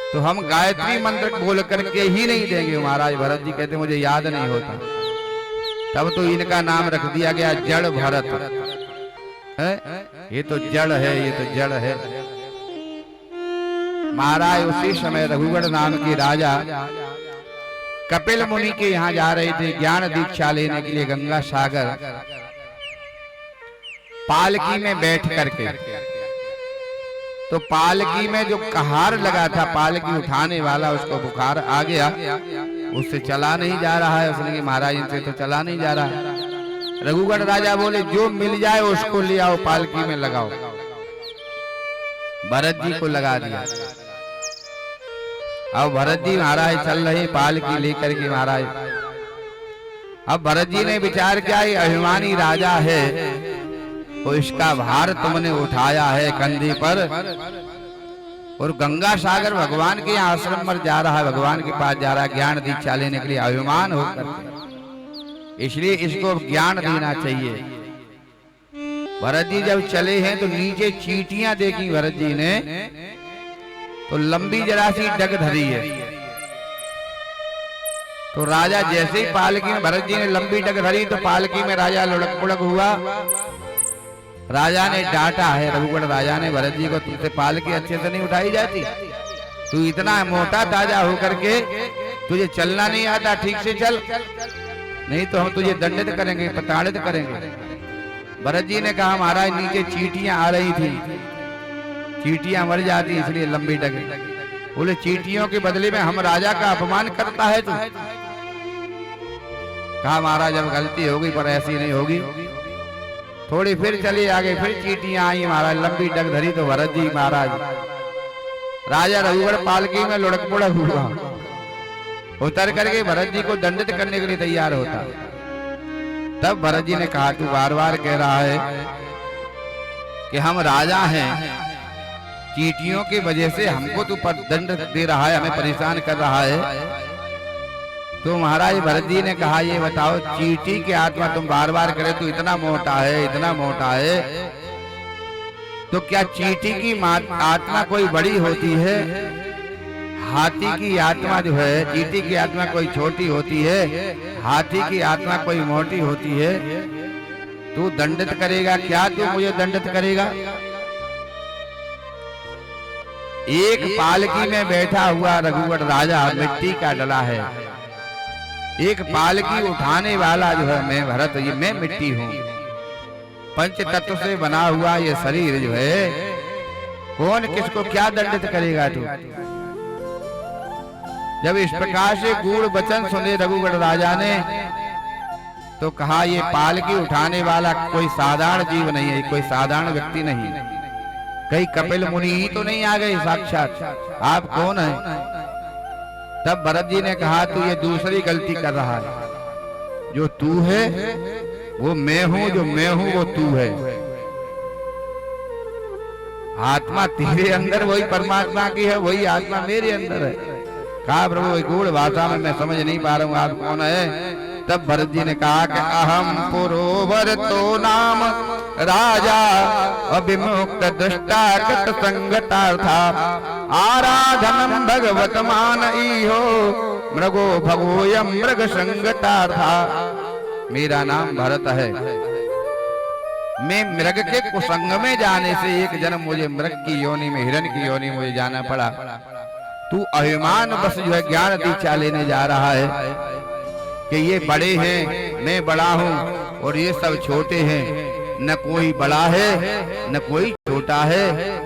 तो हम गायत्री मंत्र बोल करके ही नहीं देंगे। महाराज भरत जी कहते मुझे याद नहीं होता। तब तो इनका नाम रख दिया गया जड़ भरत है। ये तो जड़ है, ये तो जड़ है। महाराज उसी समय रघुगढ़ नाम के राजा कपिल मुनि के यहाँ जा रहे थे ज्ञान दीक्षा लेने के लिए गंगा सागर, पालकी में बैठ करके। तो पालकी में जो कहार लगा था, पालकी उठाने वाला, उसको बुखार आ गया, उससे चला नहीं जा रहा है। उसने कहा महाराज इनसे तो चला नहीं जा रहा। रघुगढ़ राजा बोले जो मिल जाए उसको ले आओ, पालकी में लगाओ। भरत जी को लगा दिया। अब भरत जी महाराज चल रहे पालकी लेकर के महाराज। अब भरत जी ने विचार किया ये अभिमानी राजा है, तो इसका भार तुमने उठाया है कंधे पर, और गंगा सागर भगवान के आश्रम पर जा रहा है, भगवान के पास जा रहा है ज्ञान दीक्षा लेने के लिए अभिमान होकर, इसलिए इसको ज्ञान देना चाहिए। भरत जी जब चले हैं तो नीचे चींटियां देखी भरत जी ने, तो लंबी जरा सी डग धरी है। तो राजा जैसे ही पालकी में, भरत जी ने लंबी डग धरी तो पालकी में राजा लुढ़क पुढ़क हुआ। राजा ने डांटा है, रघुगढ़ राजा ने भरत जी को, तुमसे पालकी अच्छे से नहीं उठाई जाती, तू इतना मोटा ताजा होकर के तुझे चलना नहीं आता, ठीक से चल, नहीं तो हम तुझे दंडित करेंगे, प्रताड़ित करेंगे। भरत जी ने कहा महाराज नीचे चींटियां आ रही थी, चींटियां मर जाती इसलिए लंबी डग। बोले चींटियों के बदले में हम राजा का अपमान करता है तू। कहा महाराज अब गलती होगी पर ऐसी नहीं होगी। थोड़ी फिर चली आगे, फिर चींटियां आई महाराज, लंबी डग धरी तो भरत जी महाराज, राजा रघुगढ़ पालकी में लुढ़क पुढ़क हुआ, उतर करके भरत जी को दंडित करने के लिए तैयार होता। तब भरत जी ने कहा तू बार बार कह रहा है कि हम राजा हैं, चींटियों की वजह से हमको तू दंड दे रहा है, हमें परेशान कर रहा है। तो महाराज भरत जी ने कहा ये बताओ चींटी की आत्मा तुम बार बार करे तो इतना मोटा है, इतना मोटा है, तो क्या चींटी की आत्मा कोई बड़ी होती है? हाथी की आत्मा जो है, चींटी की आत्मा कोई छोटी होती है, हाथी की आत्मा कोई मोटी होती है। तू दंडित करेगा क्या? तू मुझे दंडित करेगा? एक पालकी में बैठा हुआ रघुगढ़ राजा मिट्टी का डला है, एक पालकी उठाने वाला जो है मैं भरत, ये मैं मिट्टी हूँ। पंच तत्व से बना हुआ ये शरीर जो है, कौन किसको क्या दंडित करेगा तू? जब इस प्रकार से गूढ़ वचन सुने रघुगढ़ राजा ने, तो कहा ये पालकी उठाने वाला कोई साधारण जीव नहीं है, कोई साधारण व्यक्ति नहीं, कहीं कपिल मुनि ही तो नहीं आ गए साक्षात, आप कौन है? तब भरत जी ने कहा तू ये दूसरी गलती कर रहा है, जो तू है वो मैं हूं, जो मैं हूं वो तू है। आत्मा तेरे अंदर वही परमात्मा की है, वही आत्मा मेरे अंदर है। कहा प्रभु गूढ़ भाषा में मैं समझ नहीं पा रहा हूँ आप कौन है? तब भरत जी ने कहा कि अहम पुरोवर तो नाम राजा अभिमुक्त दृष्टा कृत संगतार्था आराधनम भगवत मान इहो मृगो भगोयम मृग संगतार्था। मेरा नाम भरत है, मैं मृग के कुसंग में जाने से एक जन्म मुझे मृग की योनि में, हिरण की योनि मुझे जाना पड़ा। तू अभिमान बस जो है ज्ञान दीक्षा लेने जा रहा है कि ये बड़े हैं, मैं बड़ा हूँ और ये सब छोटे हैं। न कोई बड़ा है न कोई छोटा है,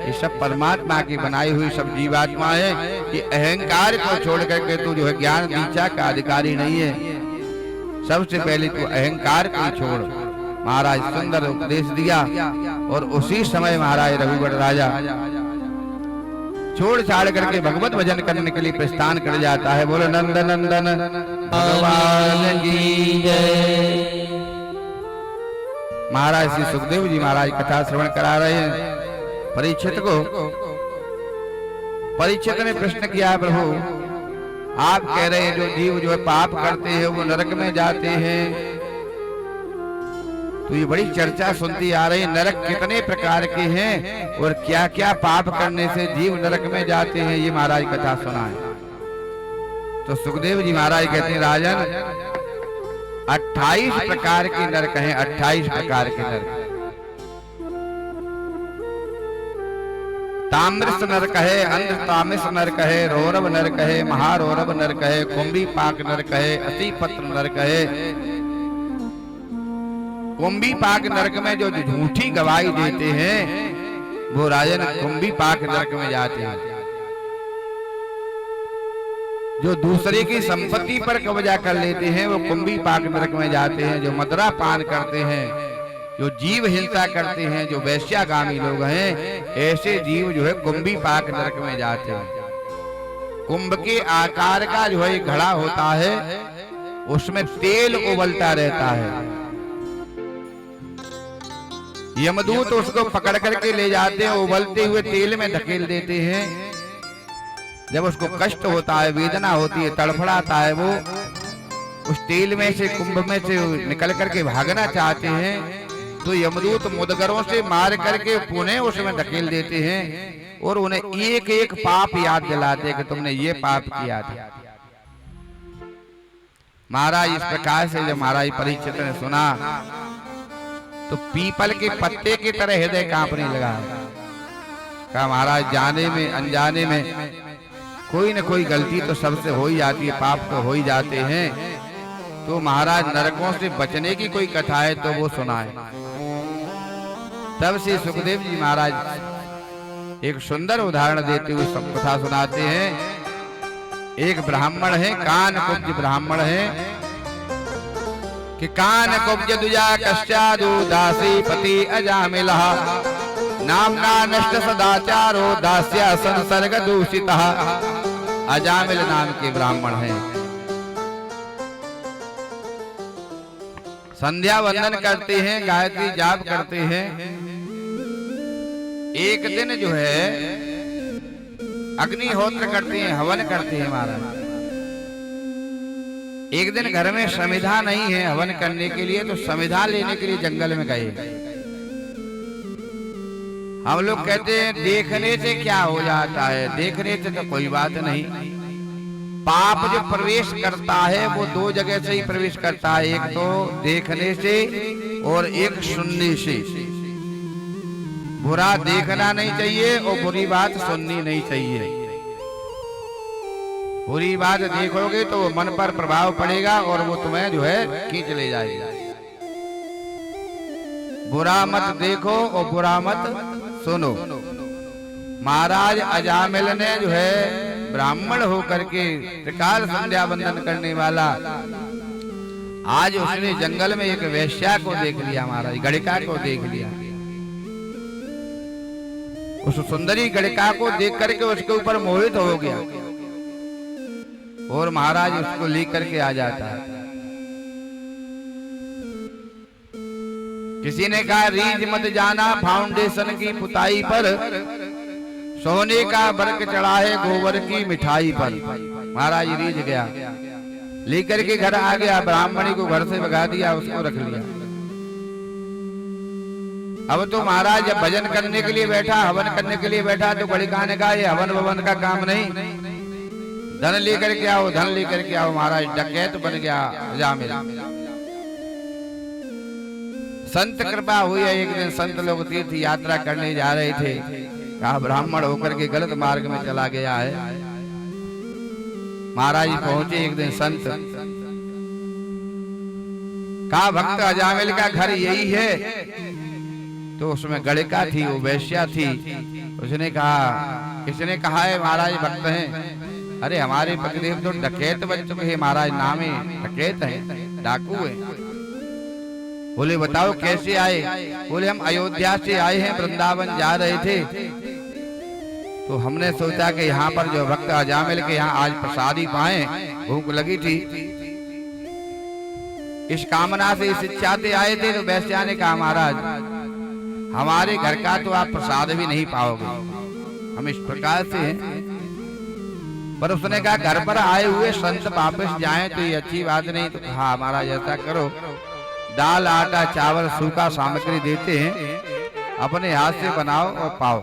ये सब परमात्मा की बनाई हुई सब जीवात्मा है। ये अहंकार को छोड़ करके तू जो है ज्ञान दीक्षा का अधिकारी नहीं है। सबसे पहले तू अहंकार को छोड़। महाराज सुंदर उपदेश दिया और उसी समय महाराज रघुगढ़ राजा छोड़ छाड़ करके भगवत भजन करने के लिए प्रस्थान कर जाता है। बोलो नंद नंदन भगवान की जय। महाराज श्री सुखदेव जी महाराज कथा श्रवण करा रहे हैं परीक्षित को। परीक्षित ने प्रश्न किया, प्रभु आप कह रहे हैं जो जीव जो है पाप करते हैं वो नरक में जाते हैं, तो ये बड़ी चर्चा सुनती आ रही है, नरक कितने प्रकार के हैं और क्या क्या पाप करने से जीव नरक में जाते हैं, ये महाराज कथा सुना है। तो सुखदेव जी महाराज कहते हैं, राजन 28 प्रकार के नरक हैं, 28 प्रकार के नरक। ताम्रस नरक है, अंध तामिस नरक है, रौरव नरक है, महारौरव नरक है, कुंभी पाक नरक है, अतिपत्र नरक है। कुंभी पाक नरक में जो झूठी गवाही देते हैं वो राजन कुंभी पाक नरक में जाते हैं। जो दूसरे की संपत्ति पर कब्जा कर लेते हैं वो कुंभी पाक नरक में जाते हैं। जो मदरा पान करते हैं, जो जीव हिंसा करते हैं, जो वैश्यागामी लोग हैं, ऐसे जीव जो है कुंभी पाक नरक में जाते हैं। कुंभ के आकार का जो है घड़ा होता है, उसमें तेल उबलता रहता है। यमदूत उसको पकड़ करके ले जाते हैं, उबलते हुए तेल में धकेल देते हैं। जब उसको कष्ट होता है, वेदना होती है, तड़फड़ाता है, वो उस तेल में से कुंभ में से निकल करके भागना चाहते हैं, तो यमदूत मुदगरों से मार करके पुनः उसमें धकेल देते हैं और उन्हें एक एक पाप याद दिलाते हैं कि तुमने ये पाप किया था। महाराज इस प्रकार से जब महाराज परीक्षित ने सुना तो पीपल के पत्ते की तरह हृदय कांपने लगा। कहा महाराज जाने में अनजाने में कोई न कोई गलती तो सबसे हो ही जाती है, पाप तो हो ही जाते हैं। तो महाराज नरकों से बचने की कोई कथा है तो वो सुनाए। तब से सुखदेव जी महाराज एक सुंदर उदाहरण देते हुए सब कथा सुनाते हैं। एक ब्राह्मण है, कान कुब्ज ब्राह्मण है कि कान कुब्ज दुजा कश्चादु दासी पति अजामिलः नामना नष्ट सदाचारो दास्या संसर्ग दूषितः। अजामिल नाम के ब्राह्मण हैं, संध्या वंदन करते हैं, गायत्री जाप करते हैं। एक दिन जो है अग्निहोत्र करते हैं, हवन करते हैं महाराज। एक दिन घर में समिधा नहीं है हवन करने के लिए, तो समिधा लेने के लिए जंगल में गए। हम लोग कहते हैं देखने से क्या हो जाता है, देखने से तो कोई बात नहीं। पाप जो प्रवेश करता है वो दो जगह से ही प्रवेश करता है, एक तो देखने से और एक सुनने से। बुरा देखना नहीं चाहिए और बुरी बात सुननी नहीं चाहिए। बुरी बात देखोगे तो मन पर प्रभाव पड़ेगा और वो तुम्हें जो है खींच ले जाएगा। बुरा मत देखो और बुरा मत सुनो। महाराज अजामिल ने जो है ब्राह्मण होकर के त्रिकाल संध्या वंदन करने वाला, आज उसने जंगल में एक वैश्या को देख लिया महाराज, गणिका को देख लिया। उस सुंदरी गणिका को देख करके उसके ऊपर मोहित हो गया और महाराज उसको लेकर के आ जाता है। किसी ने कहा रीझ मत जाना फाउंडेशन की पुताई पर, सोने का वर्क चढ़ा है गोबर की मिठाई पर। महाराज रीझ गया, लेकर के घर आ गया, ब्राह्मणी को घर से भगा दिया, उसको रख लिया। अब तो महाराज जब भजन करने के लिए बैठा, हवन करने के लिए बैठा, तो गणिका ने कहा ये हवन भवन का काम नहीं, धन लेकर के आओ, धन लेकर के आओ। महाराज डकैत बन गया अजामिल। संत कृपा हुई है, एक दिन संत लोग तीर्थ यात्रा करने जा रहे थे, कहा ब्राह्मण होकर के गलत मार्ग में चला गया है। महाराज पहुंचे एक दिन संत, कहा भक्त अजामिल का घर यही है, तो उसमें गणिका थी, वो वैश्या थी। उसने कहा, किसने कहा है महाराज भक्त हैं? अरे हमारे पतिदेव तो डकैत बन चुके हैं महाराज, नामे डकैत हैं, डाकू हैं। बोले बताओ कैसे आए? बोले हम अयोध्या से आए हैं, वृंदावन जा रहे थे, तो हमने सोचा कि यहाँ पर जो भक्त अजामिल के यहाँ आज प्रसादी पाए, भूख लगी थी, इस कामना से इस इच्छा से आए थे। तो वैश्या ने कहा महाराज हमारे घर का तो आप प्रसाद भी नहीं पाओगे, हम इस प्रकार से हैं। पर उसने कहा घर पर आए हुए संत वापस जाएं तो ये अच्छी बात नहीं। तो कहा महाराज ऐसा करो, दाल आटा चावल सूखा सामग्री देते हैं, अपने हाथ से बनाओ और पाओ।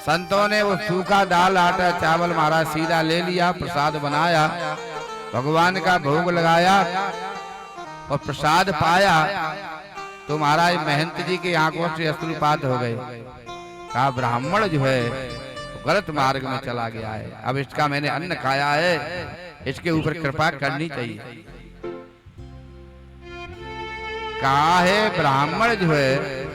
संतों ने वो सूखा दाल आटा चावल महाराज सीधा ले लिया, प्रसाद बनाया, भगवान का भोग लगाया और प्रसाद पाया। तो महाराज महंत जी की आंखों से अश्रुपात हो गए। कहा ब्राह्मण जो है गलत मार्ग में चला गया है, अब इसका मैंने अन्न खाया है, इसके ऊपर कृपा करनी चाहिए। कहा है ब्राह्मण जो है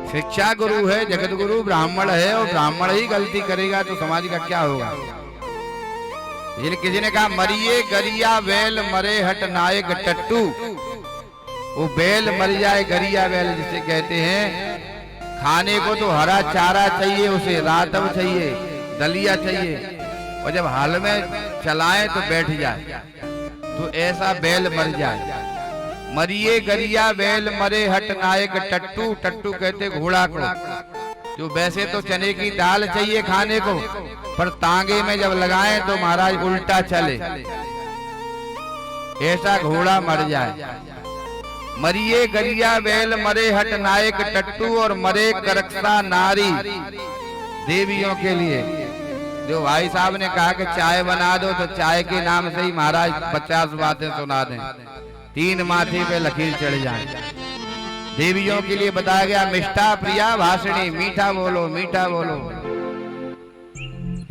शिक्षा गुरु है, जगत गुरु ब्राह्मण है, और ब्राह्मण ही गलती करेगा तो समाज का क्या होगा। किसी ने कहा मरिए गरिया बैल मरे हट नायक टट्टू। वो बैल मर जाए, गरिया बैल जिसे कहते हैं, खाने को तो हरा चारा चाहिए, उसे रातव चाहिए, दलिया चाहिए, और जब हाल में चलाए तो बैठ जाए, तो ऐसा बैल मर जाए। मरिए गरिया बैल मरे हट नायक टट्टू। टट्टू कहते घोड़ा को, जो वैसे तो चने की दाल चाहिए खाने को, पर तांगे में जब लगाएं तो महाराज उल्टा चले, ऐसा घोड़ा मर जाए। मरिए गरिया बैल मरे हट नायक टट्टू, और मरे करक्सा नारी। देवियों के लिए जो भाई साहब ने कहा कि चाय बना दो, तो चाय के नाम से ही महाराज 50 बातें सुना दें, 3 माथे पे लकीर चढ़ जाए। देवियों के लिए बताया गया मिष्ठा प्रिया भाषणी, मीठा बोलो मीठा बोलो।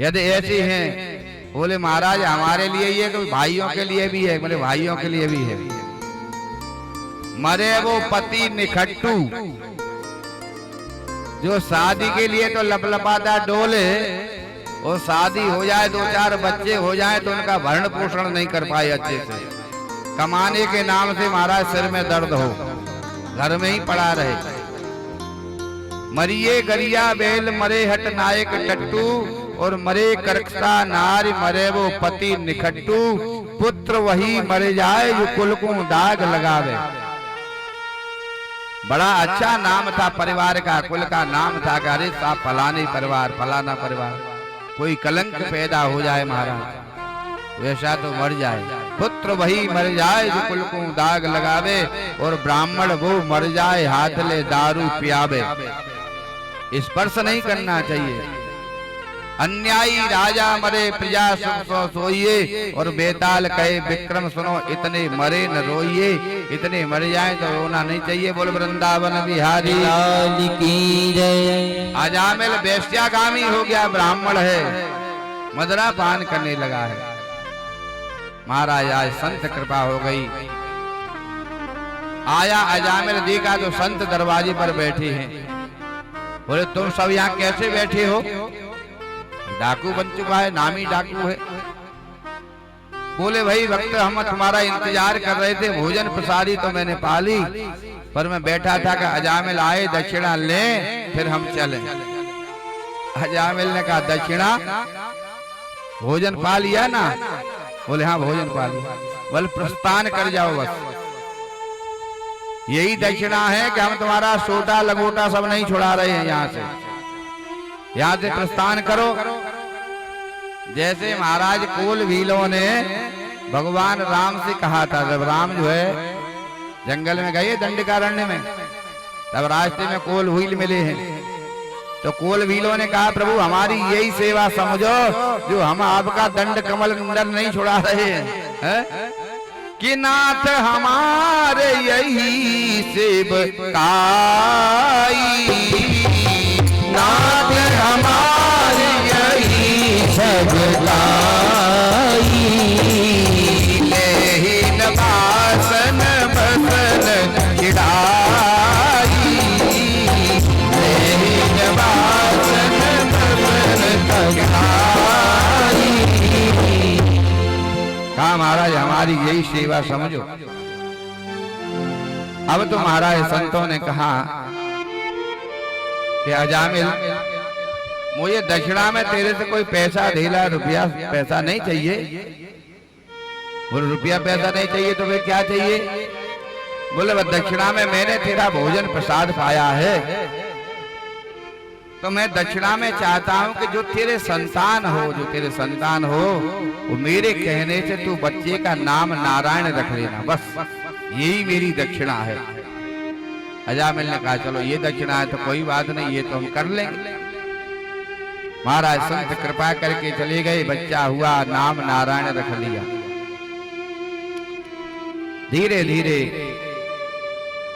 यदि ऐसी हैं, बोले महाराज हमारे लिए ये कि भाइयों के लिए भी है, बोले भाइयों के लिए भी है। मरे वो पति निखट्टू, जो शादी के लिए तो लपलपाता डोले, और शादी हो जाए 2-4 बच्चे हो जाए तो उनका भरण पोषण नहीं कर पाए अच्छे से, कमाने के नाम से महाराज सिर में दर्द हो, घर में ही पड़ा रहे। मरिए गरिया बैल मरे हट नायक टट्टू, और मरे करक्सा नारी, मरे वो पति निखट्टू। पुत्र वही मर जाए जो कुल को दाग लगावे। बड़ा अच्छा नाम था परिवार का, कुल का नाम था कि अरे साहब फलाने परिवार, फलाना परिवार, कोई कलंक पैदा हो जाए महाराज, वैसा तो मर जाए। पुत्र वही मर जाए जो कुल को दाग लगावे, और ब्राह्मण वो मर जाए हाथ ले दारू पियावे। स्पर्श नहीं करना चाहिए। अन्यायी राजा मरे प्रजा सुख सो सोइए, और बेताल कहे विक्रम सुनो इतने मरे न रोइए। इतने मर जाए तो रोना नहीं चाहिए। बोल वृंदावन बिहारी लाल की जय। अजामिल वैश्यागामी हो गया, ब्राह्मण है, मदरा पान करने लगा है। महाराज आज संत कृपा हो गई। आया अजामिल, देखा तो संत दरवाजे पर बैठे हैं। बोले तुम सब यहाँ कैसे बैठे हो? डाकू बन चुका है, नामी डाकू है। बोले भाई भक्त हम तुम्हारा इंतजार कर रहे थे, भोजन प्रसादी तो मैंने पा ली, पर मैं बैठा था कि अजामिल आए दक्षिणा ले फिर हम चले। अजामिल ने कहा दक्षिणा, भोजन पा लिया ना? बोले हाँ भोजन पा लिया। बोले प्रस्थान कर जाओ, बस यही दक्षिणा है कि हम तुम्हारा सोटा लगोटा सब नहीं छुड़ा रहे हैं, यहाँ से प्रस्थान करो। जैसे महाराज कोल भीलों ने भगवान राम से कहा था, जब राम जो है जंगल में गए दंडकारण्य में, तब रास्ते में कोल भील मिले हैं। तो कोल भीलों ने कहा प्रभु हमारी यही सेवा समझो जो हम आपका दंड कमल कुंडल नहीं छुड़ा रहे हैं, कि नाथ हमारे यही सेवकाई, नाथ हमारे यही सेवकाई, लेहिन बासन बसन चिड़ाई, लेहिन बासन बसन चिड़ाई। कहा महाराज हमारी यही सेवा समझो। अब तो महाराज संतों ने कहा कि अजामिल मुझे दक्षिणा में तेरे से कोई पैसा ढीला रुपया पैसा नहीं चाहिए। बोले रुपया पैसा नहीं चाहिए तो फिर क्या चाहिए? बोले बस दक्षिणा में मैंने तेरा भोजन प्रसाद पाया है, तो मैं दक्षिणा में चाहता हूं कि जो तेरे संतान हो वो मेरे कहने से तू बच्चे का नाम नारायण रख लेना, बस यही मेरी दक्षिणा है। अजामिल ने कहा चलो ये दक्षिणा है तो कोई बात नहीं, ये तो हम कर लेंगे। महाराज संत कृपा करके चले गए, बच्चा हुआ, नाम नारायण रख लिया। धीरे धीरे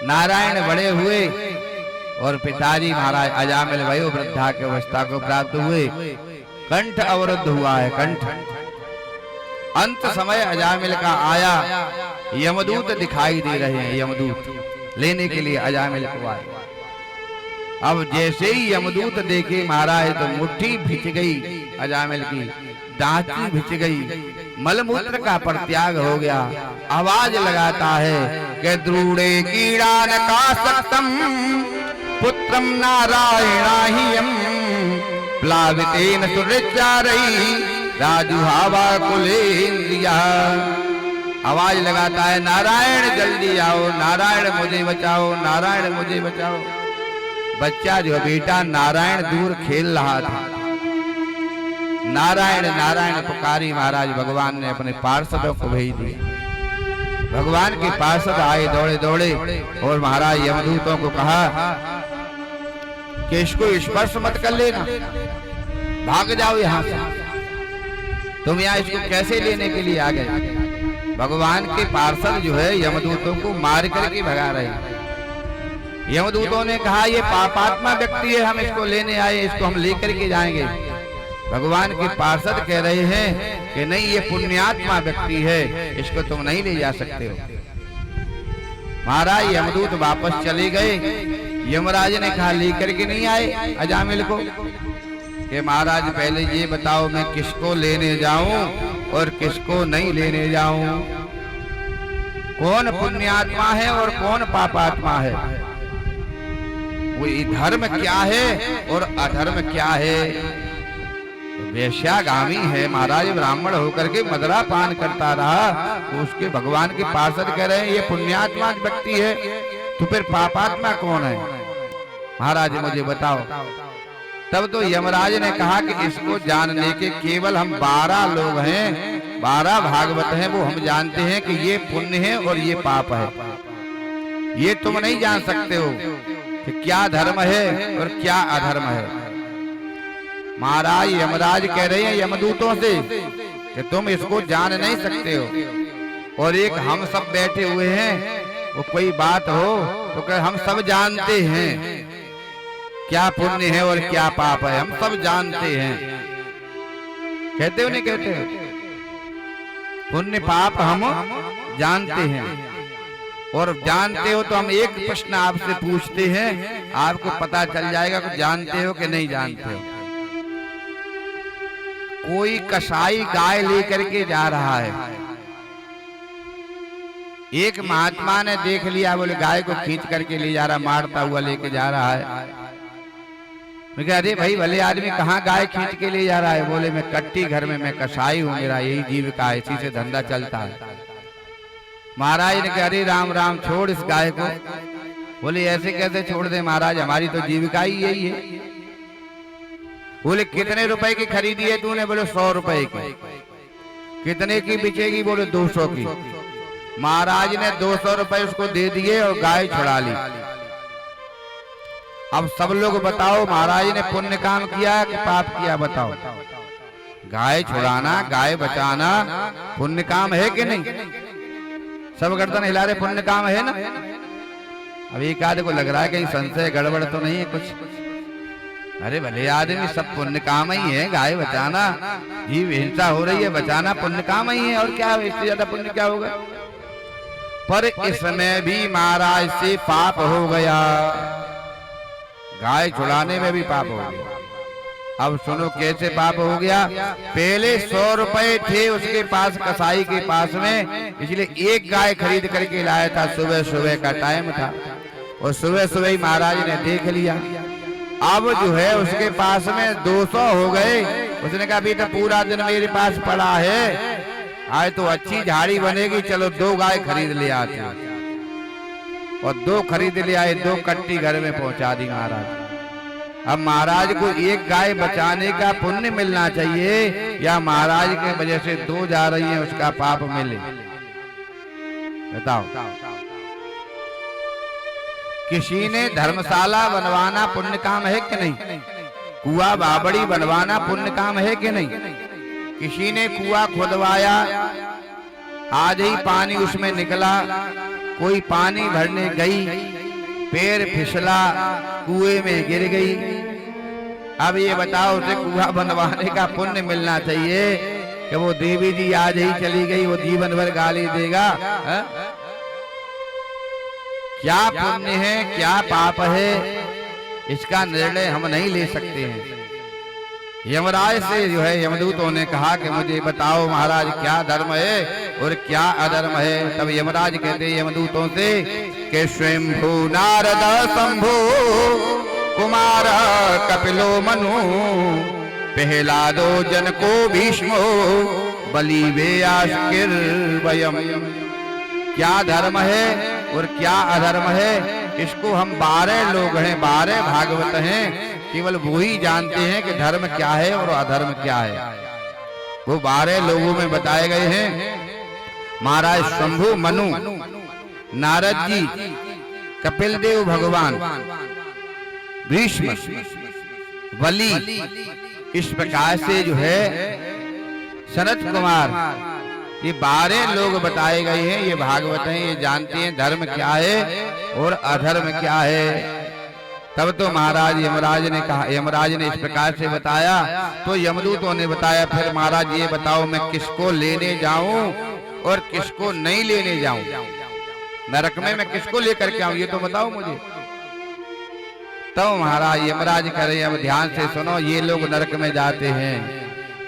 नारायण बड़े हुए और पिताजी महाराज अजामिल वयो वृद्धा के अवस्था को प्राप्त हुए। कंठ अवरुद्ध हुआ है, कंठ। अंत समय अजामिल का आया, यमदूत दिखाई दे रहे हैं, यमदूत लेने के लिए अजामिल को आए। अब जैसे ही यमदूत देखे महाराज तो मुट्ठी भिच गई अजामिल की, दांती भिच गई, मलमूत्र का परित्याग हो गया। आवाज लगाता है कि द्रूड़े कीड़ा न का सक्तम पुत्रम नारायणाहियम प्लावितेन सुरचारई राजुहावा कुलेन्द्रिया। आवाज लगाता है नारायण जल्दी आओ, नारायण मुझे बचाओ, नारायण मुझे बचाओ। बच्चा जो बेटा नारायण दूर खेल रहा था, नारायण नारायण पुकारी महाराज भगवान ने अपने पार्षदों को भेज दिया। भगवान के पार्षद आए दौड़े दौड़े और महाराज यमदूतों को कहा कि इसको स्पर्श मत कर लेना, भाग जाओ यहाँ से। तुम यहाँ इसको कैसे लेने के लिए आ गए? भगवान के पार्षद जो है यमदूतों को मार करके भगा रहे हैं। यमदूतों ने कहा ये पापात्मा व्यक्ति है, हम इसको लेने आए, इसको हम लेकर के जाएंगे। भगवान के पार्षद कह रहे हैं कि नहीं, ये पुण्यात्मा व्यक्ति है, इसको तुम नहीं ले जा सकते हो। महाराज यमदूत वापस चले गए। यमराज ने कहा लेकर के नहीं आए अजामिल को? कि महाराज पहले ये बताओ मैं किसको लेने जाऊं और किसको नहीं लेने जाऊं, कौन पुण्यात्मा है और कौन पापात्मा है, वो धर्म क्या है और अधर्म क्या है। वेश्यागामी है महाराज, ब्राह्मण होकर के मदरा पान करता रहा, तो उसके भगवान के पार्षद कह रहे हैं ये पुण्यात्मा व्यक्ति है, तो फिर पापात्मा कौन है? महाराज मुझे बताओ। तब तो यमराज ने कहा कि इसको जानने के केवल हम 12 लोग हैं, 12 भागवत हैं, वो हम जानते हैं कि ये पुण्य है और ये पाप है। ये तुम नहीं जान सकते हो कि क्या धर्म है और क्या अधर्म है। महाराज यमराज कह रहे हैं यमदूतों से कि तुम इसको जान नहीं सकते हो, और एक हम सब बैठे हुए हैं, वो कोई बात हो तो कह हम सब जानते हैं क्या पुण्य है और क्या पाप है, हम सब जानते हैं। कहते हो नहीं कहते हो? पुण्य पाप हम जानते हैं, और जानते हो तो हम एक प्रश्न आपसे पूछते हैं, आपको पता चल जाएगा कि जानते हो कि नहीं जानते हो। कोई कसाई गाय लेकर के जा रहा है, एक महात्मा ने देख लिया, बोले गाय को खींच करके ले जा रहा, मारता हुआ लेके जा रहा है। मैं कहा अरे भाई भले आदमी कहाँ गाय खींच के ले जा रहा है? बोले मैं कट्टी घर में मैं कसाई हूँ, मेरा यही जीविका है, इसी से धंधा चलता है। महाराज ने कहा अरे राम राम छोड़ इस गाय को। बोले ऐसे कैसे छोड़ दे महाराज, हमारी तो जीविका ही यही है। बोले कितने रुपए की खरीदी है तूने? बोले 100 रुपए की। कितने की बिचेगी? बोले 200 की। महाराज ने 200 रुपए उसको दे दिए और गाय छुड़ा ली। अब सब लोग बताओ महाराज ने पुण्य काम किया कि पाप किया? बताओ। गाय छुड़ाना, गाय बचाना पुण्य काम है कि नहीं? सब गर्दन हिला रहे, पुण्य काम है ना? अब एक आदमी को लग रहा है कहीं संशय गड़बड़ तो नहीं है कुछ। अरे भले आदमी सब पुण्य काम ही है, गाय बचाना, जीव हिंसा हो रही है, बचाना पुण्य काम ही है, और क्या इससे ज्यादा पुण्य क्या होगा? पर इसमें भी महाराज से पाप हो गया, गाय छुड़ाने में भी पाप हो गया। अब सुनो कैसे पाप हो गया। पहले 100 रुपए थे उसके पास, कसाई के पास में, इसलिए एक गाय खरीद करके लाया था। सुबह सुबह का टाइम था और सुबह सुबह ही महाराज ने देख लिया अब जो है उसके पास में 200 हो गए। उसने कहा अभी तो पूरा दिन मेरे पास पड़ा है, आज तो अच्छी झाड़ी बनेगी, चलो 2 गाय खरीद ले आते हैं। और 2 खरीद ले आए, 2 कट्टी घर में पहुंचा दी महाराज। अब महाराज को 1 गाय बचाने का पुण्य मिलना चाहिए या महाराज के वजह से 2 जा रही हैं उसका पाप मिले? बताओ। किसी ने धर्मशाला बनवाना पुण्य काम है कि नहीं? कुआं बाबड़ी बनवाना पुण्य काम है कि नहीं? किसी ने कुआं खुदवाया, आज ही पानी उसमें निकला, कोई पानी भरने गई, पैर फिसला, कुएं में गिर गई। अब ये बताओ उसे कुआं बनवाने का पुण्य मिलना चाहिए कि वो देवी जी आज ही चली गई, वो जीवन भर गाली देगा? हा? क्या पुण्य है क्या पाप है, इसका निर्णय हम नहीं ले सकते हैं। यमराज से जो है यमदूतों ने कहा कि मुझे बताओ महाराज क्या धर्म है और क्या अधर्म है। तब यमराज कहते यमदूतों से कि स्वयंभू नारद शंभु कुमार कपिलो मनु प्रहलादो जनको भीष्मो बलि व्यासकिर वयम। क्या धर्म है और क्या अधर्म है, इसको हम 12 लोग हैं, 12 भागवत हैं, केवल वो ही जानते हैं कि धर्म क्या है और अधर्म क्या है। वो 12 लोगों में बताए गए हैं। महाराज शंभु मनु, नारद जी, कपिल देव भगवान, भीष्म, बलि, इस प्रकार से जो है सनत कुमार, ये 12 लोग बताए गए हैं। ये भागवत हैं, ये जानते हैं धर्म क्या है और अधर्म क्या है। तब तो महाराज यमराज ने कहा, यमराज ने इस प्रकार से बताया तो यमदूतों ने बताया फिर महाराज ये बताओ मैं किसको लेने जाऊं और किसको नहीं लेने जाऊं, नरक में मैं किसको लेकर के आऊं ये तो बताओ मुझे। तो महाराज यमराज कह रहे अब ध्यान से सुनो, ये लोग नरक में जाते हैं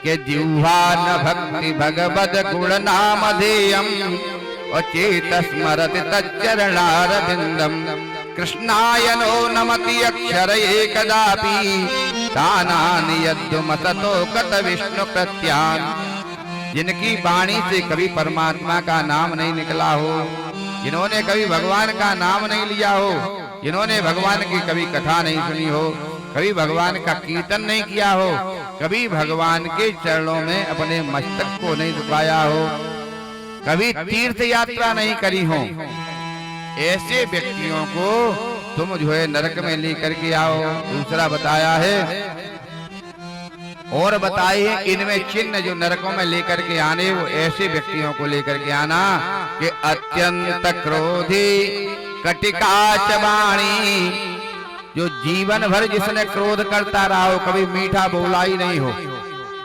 कि जिह्वा न भक्ति भगवद गुण नाम धेयम अचेत स्मरति तच्चरणारविंदम कृष्णायनो नमति अक्षर एकदापि दानानि यद्दुमसतो कत विष्णु प्रत्यान। जिनकी वाणी से कभी परमात्मा का नाम नहीं निकला हो, जिन्होंने कभी भगवान का नाम नहीं लिया हो, जिन्होंने भगवान की कभी कथा नहीं सुनी हो, कभी भगवान का कीर्तन नहीं किया हो, कभी भगवान के चरणों में अपने मस्तक को नहीं झुकाया हो, कभी तीर्थ यात्रा नहीं करी हो, ऐसे व्यक्तियों को तुम जो है नरक में लेकर के आओ। दूसरा बताया है और बताए हैं इनमें चिन्ह जो नरकों में लेकर के आने, वो ऐसे व्यक्तियों को लेकर के आना कि अत्यंत क्रोधी कटिकाच वाणी, जो जीवन भर जिसने क्रोध करता रहा हो, कभी मीठा बोला ही नहीं हो,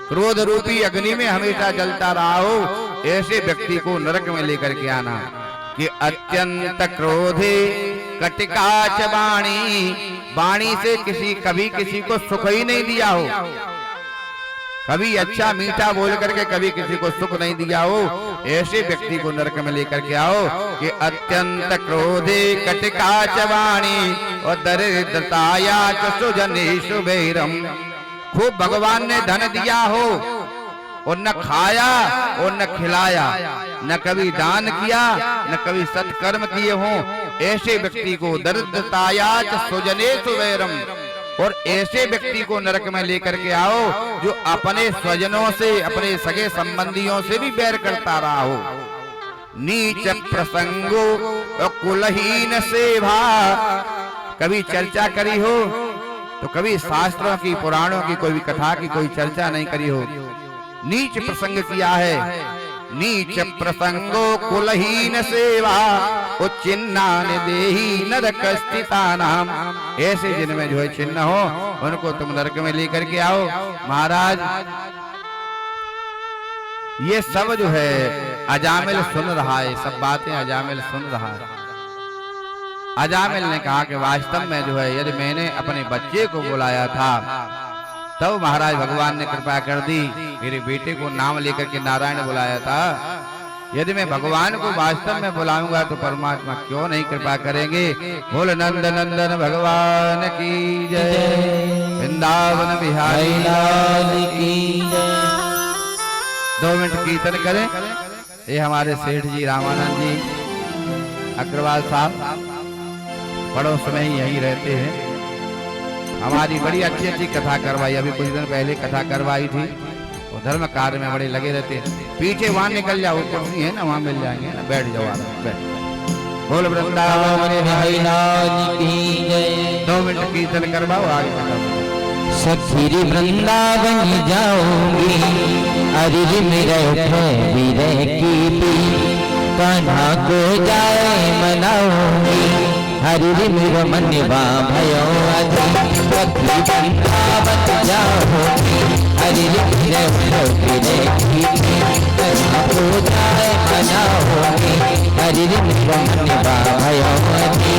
क्रोध रूपी अग्नि में हमेशा जलता रहा हो, ऐसे व्यक्ति को नरक में लेकर के आना कि अत्यंत क्रोधे कटिकाच वाणी, वाणी से कभी किसी को सुख ही नहीं दिया हो, कभी अच्छा मीठा बोल करके कभी किसी को सुख नहीं दिया हो, ऐसे व्यक्ति को नरक में लेकर के आओ कि अत्यंत क्रोधे कटिकाच वाणी और दरिद्रताया सुजनेषु वैरम। खूब भगवान ने धन दिया हो और न खाया और न खिलाया, न कभी दान किया न कभी सत्कर्म किए हों, ऐसे व्यक्ति को दरिद्रताया सुजनेषु वैरम। और ऐसे व्यक्ति को नरक में लेकर के आओ जो अपने स्वजनों से, अपने सगे संबंधियों से भी बैर करता रहा हो, नीच प्रसंगो और कुलहीन सेवा, कभी चर्चा करी हो तो कभी शास्त्रों की पुराणों की कोई कथा की कोई चर्चा नहीं करी हो, नीच प्रसंग किया है। नीच प्रसंगो कुलहीन सेवा उच्चिन्नान देहि नरक स्थितानाम, ऐसे जिनमें जो है चिन्ह हो उनको तुम नरक में लेकर के आओ। महाराज ये सब जो है अजामिल सुन रहा है, सब बातें अजामिल सुन रहा है। अजामिल ने कहा कि वास्तव में जो है यदि मैंने अपने बच्चे को बुलाया था तब महाराज भगवान ने कृपा कर दी, मेरे बेटे को नाम लेकर के नारायण बुलाया था, यदि मैं भगवान को वास्तव में बुलाऊंगा तो परमात्मा क्यों नहीं कृपा करेंगे। बोल नंद नंदन भगवान की जय। वृंदावन बिहारी लाल की जय। 2 मिनट कीर्तन करें। ये हमारे सेठ जी रामानंद जी अग्रवाल साहब पड़ोस में ही यहीं रहते हैं। हमारी बड़ी अच्छी अच्छी कथा करवाई, अभी कुछ दिन पहले कथा करवाई थी। वो धर्म कार्य में बड़े लगे रहते हैं। पीछे वहां निकल जाओ, कुर्सी है ना वहां मिल जाएंगे ना, बैठ जाओ आप, बैठ। बोल वृंदावन बिहारी लाल की जय। 2 मिनट कीर्तन करवाओ, आगे कथा। सखी वृंदावन जाऊंगी, अरे मेरे वीरे की पी कान्हा को जाए मनाऊंगी, हरि मेरा मनवा भयो अति। सखी वृंदावन जाऊंगी, अरे मेरे वीरे की पी कान्हा को जाए मनाऊंगी, हरि मेरा मनवा भयो अति।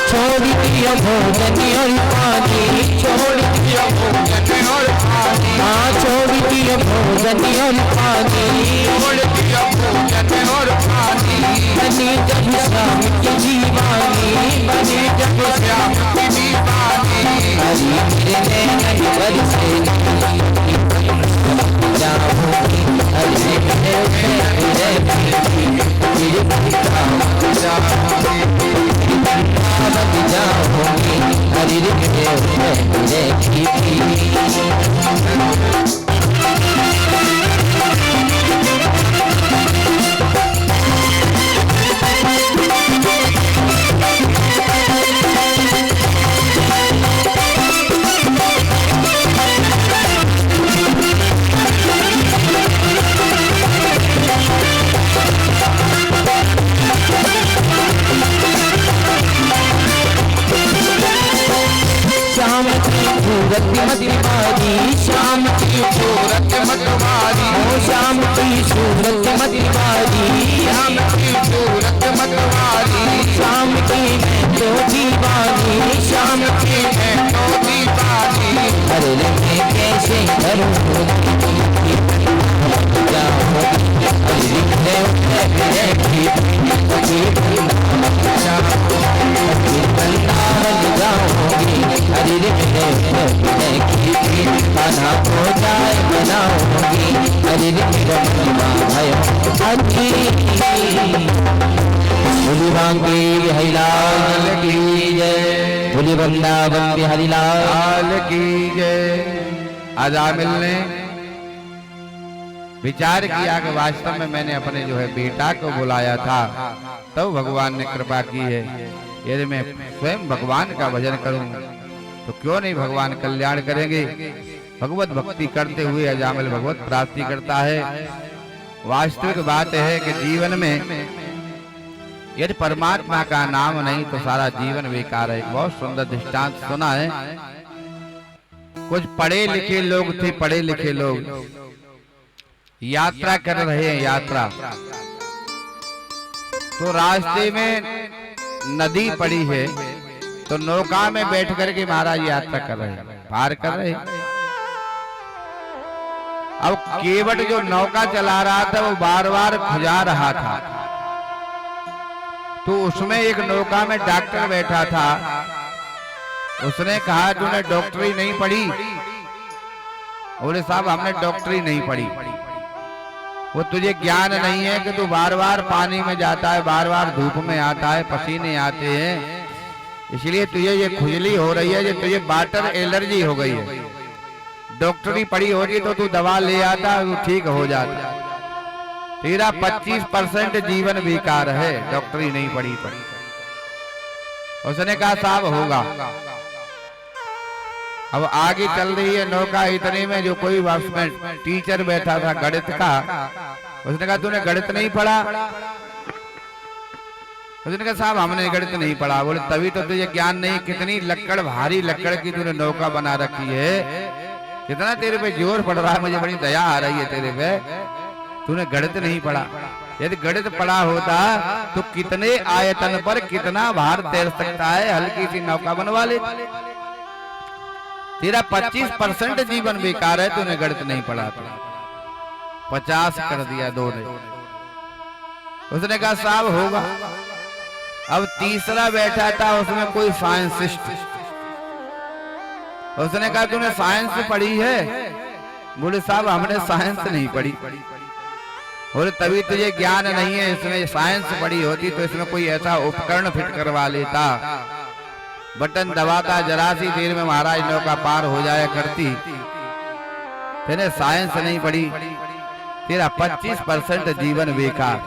छोड़ दिया भोजन और पानी, छोड़ दिया भोजन और पानी, हाँ छोड़ दिया भोजन और पानी, छोड़ दिया भोजन और पानी। बनी जब श्याम की दीवानी, बनी जब श्याम की दीवानी, हरि मेरे नैन बरसे जाऊंगी, हरि मेरे जाऊंगी, हरि मेरे की श्याम की सूरत मतवारी, श्याम की सूरत मतवारी, ओ श्याम की सूरत मतवारी, श्याम की सूरत मतवारी। श्याम की मैं तो दीवानी, श्याम की मैं तो दीवानी, अरे मैं कैसे करूं जाऊंगी, हरि कान्हा को जाए बनाऊंगी, हरि बोली बांके बिहारी लाल की जय। बोली वृंदावन बिहारी लाल की जय। आजामिल ने विचार किया कि वास्तव में मैंने अपने जो है बेटा को बुलाया था, तब तो भगवान ने कृपा की है। यदि मैं स्वयं भगवान का भजन करूं तो क्यों नहीं भगवान कल्याण करेंगे। भगवत भक्ति करते हुए अजामिल भगवत प्राप्ति करता है। वास्तविक बात है कि जीवन में यदि परमात्मा का नाम नहीं तो सारा जीवन बेकार है। बहुत सुंदर दृष्टांत सुना है। कुछ पढ़े लिखे लोग थे, पढ़े लिखे लोग यात्रा कर रहे हैं, यात्रा तो रास्ते में नदी पड़ी है, तो नौका में बैठ करके महाराज यात्रा कर रहे हैं, पार कर रहे हैं। अब केवट जो नौका चला रहा था वो बार बार खुजा रहा था, तो उसमें एक नौका में डॉक्टर बैठा था। उसने कहा तूने डॉक्टरी नहीं पढ़ी? बोले साहब हमने डॉक्टरी नहीं पढ़ी। वो तुझे ज्ञान नहीं है कि तू बार बार पानी में जाता है, बार बार धूप में आता है, पसीने आते हैं, इसलिए तुझे ये खुजली हो रही है, ये तुझे वाटर एलर्जी हो गई है। डॉक्टरी पढ़ी होती तो तू दवा ले आता, तू ठीक हो जाता। तेरा 25% जीवन बेकार है, डॉक्टरी नहीं पढ़ी पढ़ी। उसने कहा साहब होगा। अब आगे चल रही है नौका, इतने में जो कोई उसमें टीचर बैठा था गणित का, उसने कहा तूने गणित नहीं पढ़ा? उसने कहा साहब हमने गणित नहीं पढ़ा। बोले तभी तो तुझे ज्ञान नहीं। कितनी लक्कड़, भारी लक्कड़ की तूने नौका बना रखी है, कितना तेरे पे जोर पड़ रहा है, मुझे बड़ी दया आ रही है तेरे पे। तूने गणित नहीं पढ़ा। यदि गणित पढ़ा होता तो कितने आयतन पर कितना भार तैर सकता है, हल्की सी नौका बनवा ले। तेरा 25% जीवन बेकार है, तूने गणित नहीं पढ़ा था। 50 कर दिया दो ने। उसने कहा साहब होगा। अब तीसरा बैठा था, उसमें कोई साइंसिस्ट। उसने कहा तूने साइंस पढ़ी है? बोले साहब हमने साइंस नहीं पढ़ी। बोले तभी तुझे ज्ञान नहीं है, इसमें साइंस पढ़ी होती तो इसमें कोई ऐसा उपकरण फिट करवा लेता, बटन दबाता, जरा सी देर में महाराज नौका पार हो जाया करती। तेने साइंस नहीं पढ़ी, तेरा 25% जीवन बेकार।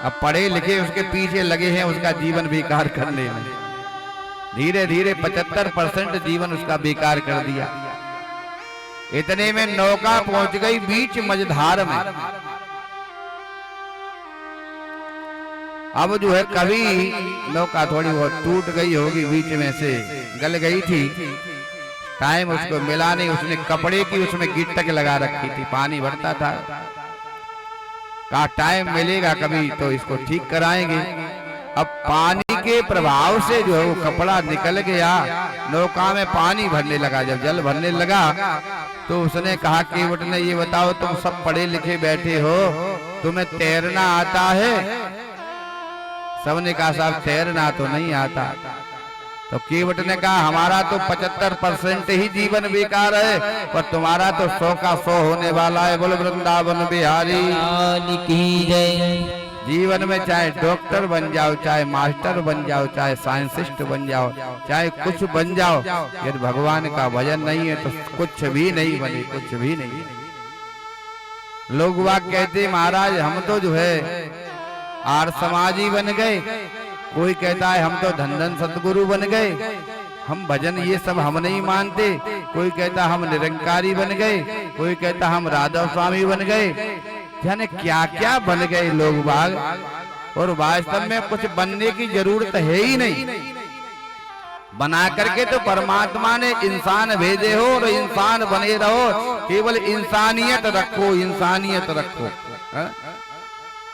अब पढ़े लिखे उसके पीछे लगे हैं उसका जीवन बेकार करने में। धीरे धीरे 75% जीवन उसका बेकार कर दिया। इतने में नौका पहुंच गई बीच मझधार में। अब जो है कभी नौका थोड़ी बहुत टूट गई होगी, बीच में से गल गई थी, टाइम उसको मिला नहीं। उसने कपड़े की उसमें गिट्टक लगा रखी थी, पानी भरता था। कहा टाइम मिलेगा कभी तो इसको ठीक कराएंगे। अब पानी के प्रभाव से जो है वो कपड़ा निकल गया, नौका में पानी भरने लगा। जब जल भरने लगा तो उसने कहा केवट ने ये बताओ तुम सब पढ़े लिखे बैठे हो, तुम्हें तैरना आता है? सबने कहा साहब तैरना तो नहीं आता। तो केवट ने कहा हमारा तो 75% ही जीवन बेकार है, पर तुम्हारा तो 100 का 100 होने वाला है। बोलो वृंदावन बिहारी की जय। जीवन में चाहे डॉक्टर बन जाओ, चाहे मास्टर बन जाओ, चाहे साइंसिस्ट बन जाओ, चाहे कुछ बन जाओ, यदि भगवान का भजन नहीं है तो कुछ भी नहीं बने, कुछ भी नहीं। लोग वाक कहते महाराज हम तो जो है आर्य समाजी बन गए, कोई कहता है हम तो धन धन सतगुरु बन गए, हम भजन ये सब हम नहीं मानते। कोई कहता हम निरंकारी बन गए, कोई कहता हम राधा स्वामी बन गए। जाने क्या क्या बन गए लोग बाग, और वास्तव में कुछ बनने की जरूरत है ही नहीं। बना करके तो परमात्मा ने इंसान भेजे हो और इंसान बने रहो। केवल इंसानियत रखो, इंसानियत रखो।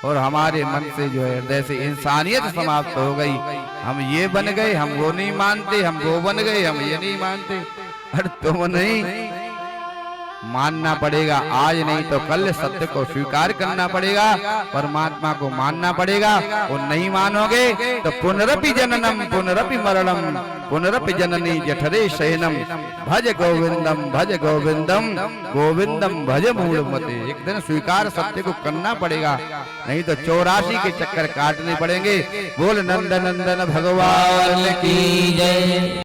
और हमारे मन से जो है हृदय से इंसानियत समाप्त हो गई। हम ये बन गए, हम वो नहीं मानते, हम वो बन गए, हम ये नहीं मानते। अरे तुम नहीं मानना पड़ेगा, आज नहीं तो कल सत्य को स्वीकार करना पड़ेगा, परमात्मा को मानना पड़ेगा। वो नहीं मानोगे तो पुनरपि जननम पुनरपि मरणम पुनरपि जननी जठरे शयनम भज गोविंदम भज गोविंदम गोविंदम भज मूढ़मते। एक दिन स्वीकार सत्य को करना पड़ेगा, नहीं तो 84 के चक्कर काटने पड़ेंगे। बोल नंद नंदन भगवान की जय।